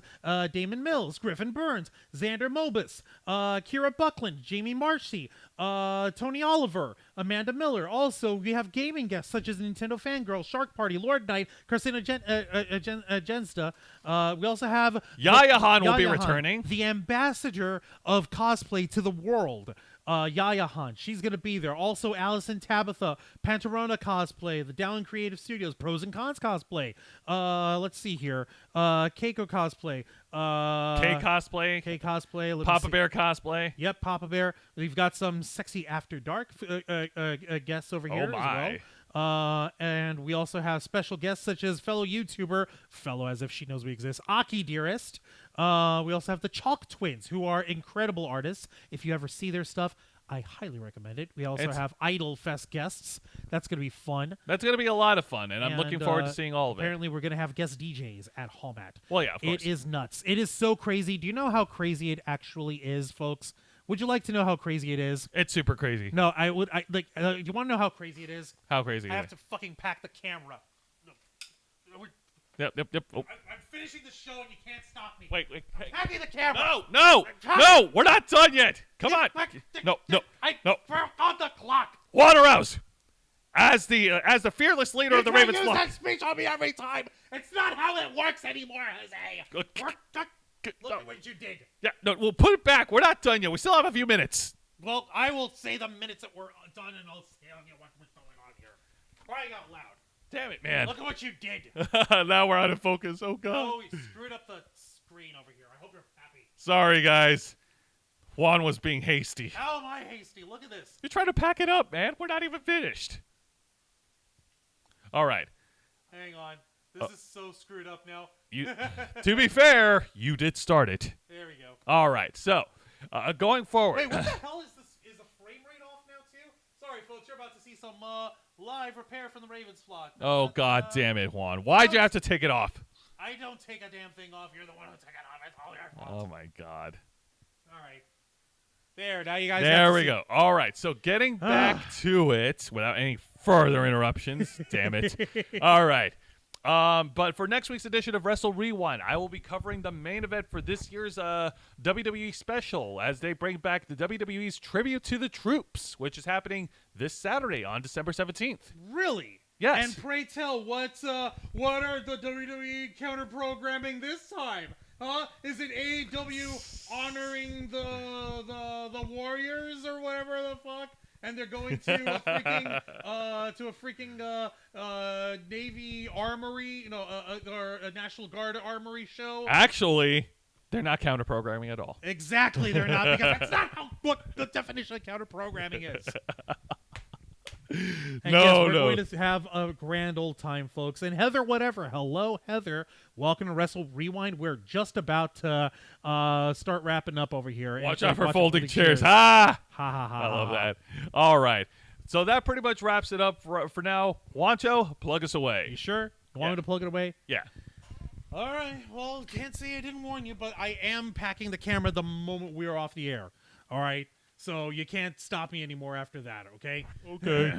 Damon Mills, Griffin Burns, Xander Mobus, Kira Buckland, Jamie Marcy, Tony Oliver, Amanda Miller. Also, we have gaming guests such as Nintendo Fangirl, Shark Party, Lord Knight, Christina Gensta. We also have Yaya Han will be Yaya Han, returning. the ambassador of cosplay to the world. Yaya Han, she's going to be there. Also, Allison Tabitha, Pantarona Cosplay, the Dallin Creative Studios, Pros and Cons Cosplay. Let's see here. Keiko Cosplay. K Cosplay. Papa Bear Cosplay. Yep, Papa Bear. We've got some sexy After Dark guests over here as well. And we also have special guests such as fellow YouTuber, fellow as if she knows we exist, Aki Dearest. We also have the Chalk Twins, who are incredible artists. If you ever see their stuff, I highly recommend it. We also have Idol Fest guests. That's going to be fun. That's going to be a lot of fun, and I'm looking forward to seeing all of it. Apparently, we're going to have guest DJs at Hallmat. Well, yeah, of course. It is nuts. It is so crazy. Do you know how crazy it actually is, folks? Would you like to know how crazy it is? It's super crazy. No, I would. You want to know how crazy it is? How crazy I is have it? to fucking pack the camera. Yep. Oh. I'm finishing the show and you can't stop me. Wait. Hey. Packing the camera. No, we're not done yet. Come on. No. I forgot the clock. Juan Arouse, as the fearless leader of the Ravens use flock. that speech on me every time. It's not how it works anymore, Jose. Look at what you did. Yeah, no, we'll put it back. We're not done yet. We still have a few minutes. Well, I will say the minutes that we're done, and I'll tell you what's going on here. Crying out loud. Damn it, man. Look at what you did. Now we're out of focus. Oh, God. Oh, he screwed up the screen over here. I hope you're happy. Sorry, guys. Juan was being hasty. How am I hasty? Look at this. You're trying to pack it up, man. We're not even finished. All right. Hang on. This is so screwed up now. To be fair, you did start it. There we go. All right. So, going forward. Wait, what the hell is this? Is the frame rate off now, too? Sorry, folks. You're about to see some live repair from the Ravens flock. Oh, God damn it, Juan. Why'd you have to take it off? I don't take a damn thing off. You're the one who took it off. It's all your fault. Oh, my God. All right. There, now you guys There we go. All right. So, getting back to it without any further interruptions. Damn it. All right. But for next week's edition of Wrestle Rewind, I will be covering the main event for this year's WWE special as they bring back the WWE's Tribute to the Troops, which is happening this Saturday on December 17th. Really? Yes. And pray tell, what are the WWE counter programming this time? Huh? Is it AEW honoring the Warriors or whatever the fuck? And they're going to a freaking Navy armory, or a National Guard armory show. Actually, they're not counter programming at all. Exactly, they're not, because that's not what the definition of counter programming is. And yes, we're going to have a grand old time, folks. And Heather, whatever. Hello, Heather. Welcome to Wrestle Rewind. We're just about to start wrapping up over here. Watch out for folding chairs. Ha! I love that. All right. So that pretty much wraps it up for now. Wancho, plug us away. You sure? You want me to plug it away? Yeah. All right. Well, can't say I didn't warn you, but I am packing the camera the moment we are off the air. All right? So you can't stop me anymore after that, okay? Okay.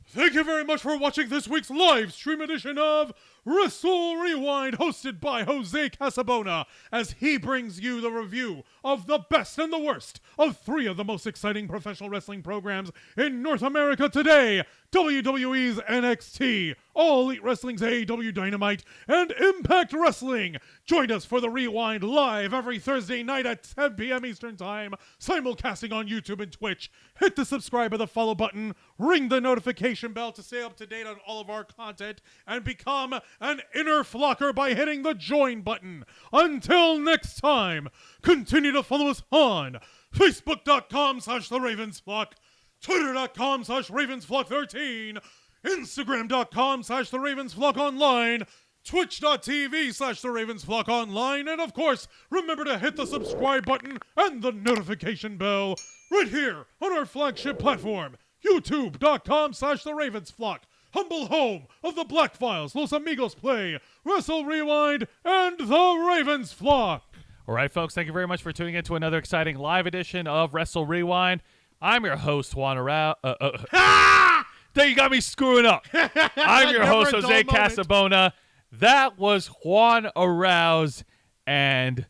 Thank you very much for watching this week's live stream edition of Wrestle Rewind, hosted by Jose Casabona, as he brings you the review of the best and the worst of 3 of the most exciting professional wrestling programs in North America today: WWE's NXT, All Elite Wrestling's AEW Dynamite, and Impact Wrestling. Join us for the Rewind live every Thursday night at 10 p.m. Eastern Time, simulcasting on YouTube and Twitch. Hit the subscribe or the follow button, ring the notification bell to stay up to date on all of our content, and become an inner flocker by hitting the join button. Until next time, continue to follow us on Facebook.com/TheRavensFlock, Twitter.com/RavensFlock13, Instagram.com/TheRavensFlockOnline, Twitch.tv/TheRavensFlockOnline, and of course, remember to hit the subscribe button and the notification bell right here on our flagship platform, YouTube.com/TheRavensFlock, humble home of the Black Files, Los Amigos Play, Wrestle Rewind, and the Ravens Flock. All right, folks, thank you very much for tuning in to another exciting live edition of Wrestle Rewind. I'm your host, Juan Arau. There, you got me screwing up. I'm your host, Jose Casabona. That was Juan Arouse, and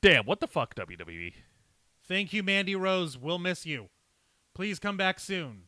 damn, what the fuck, WWE? Thank you, Mandy Rose. We'll miss you. Please come back soon.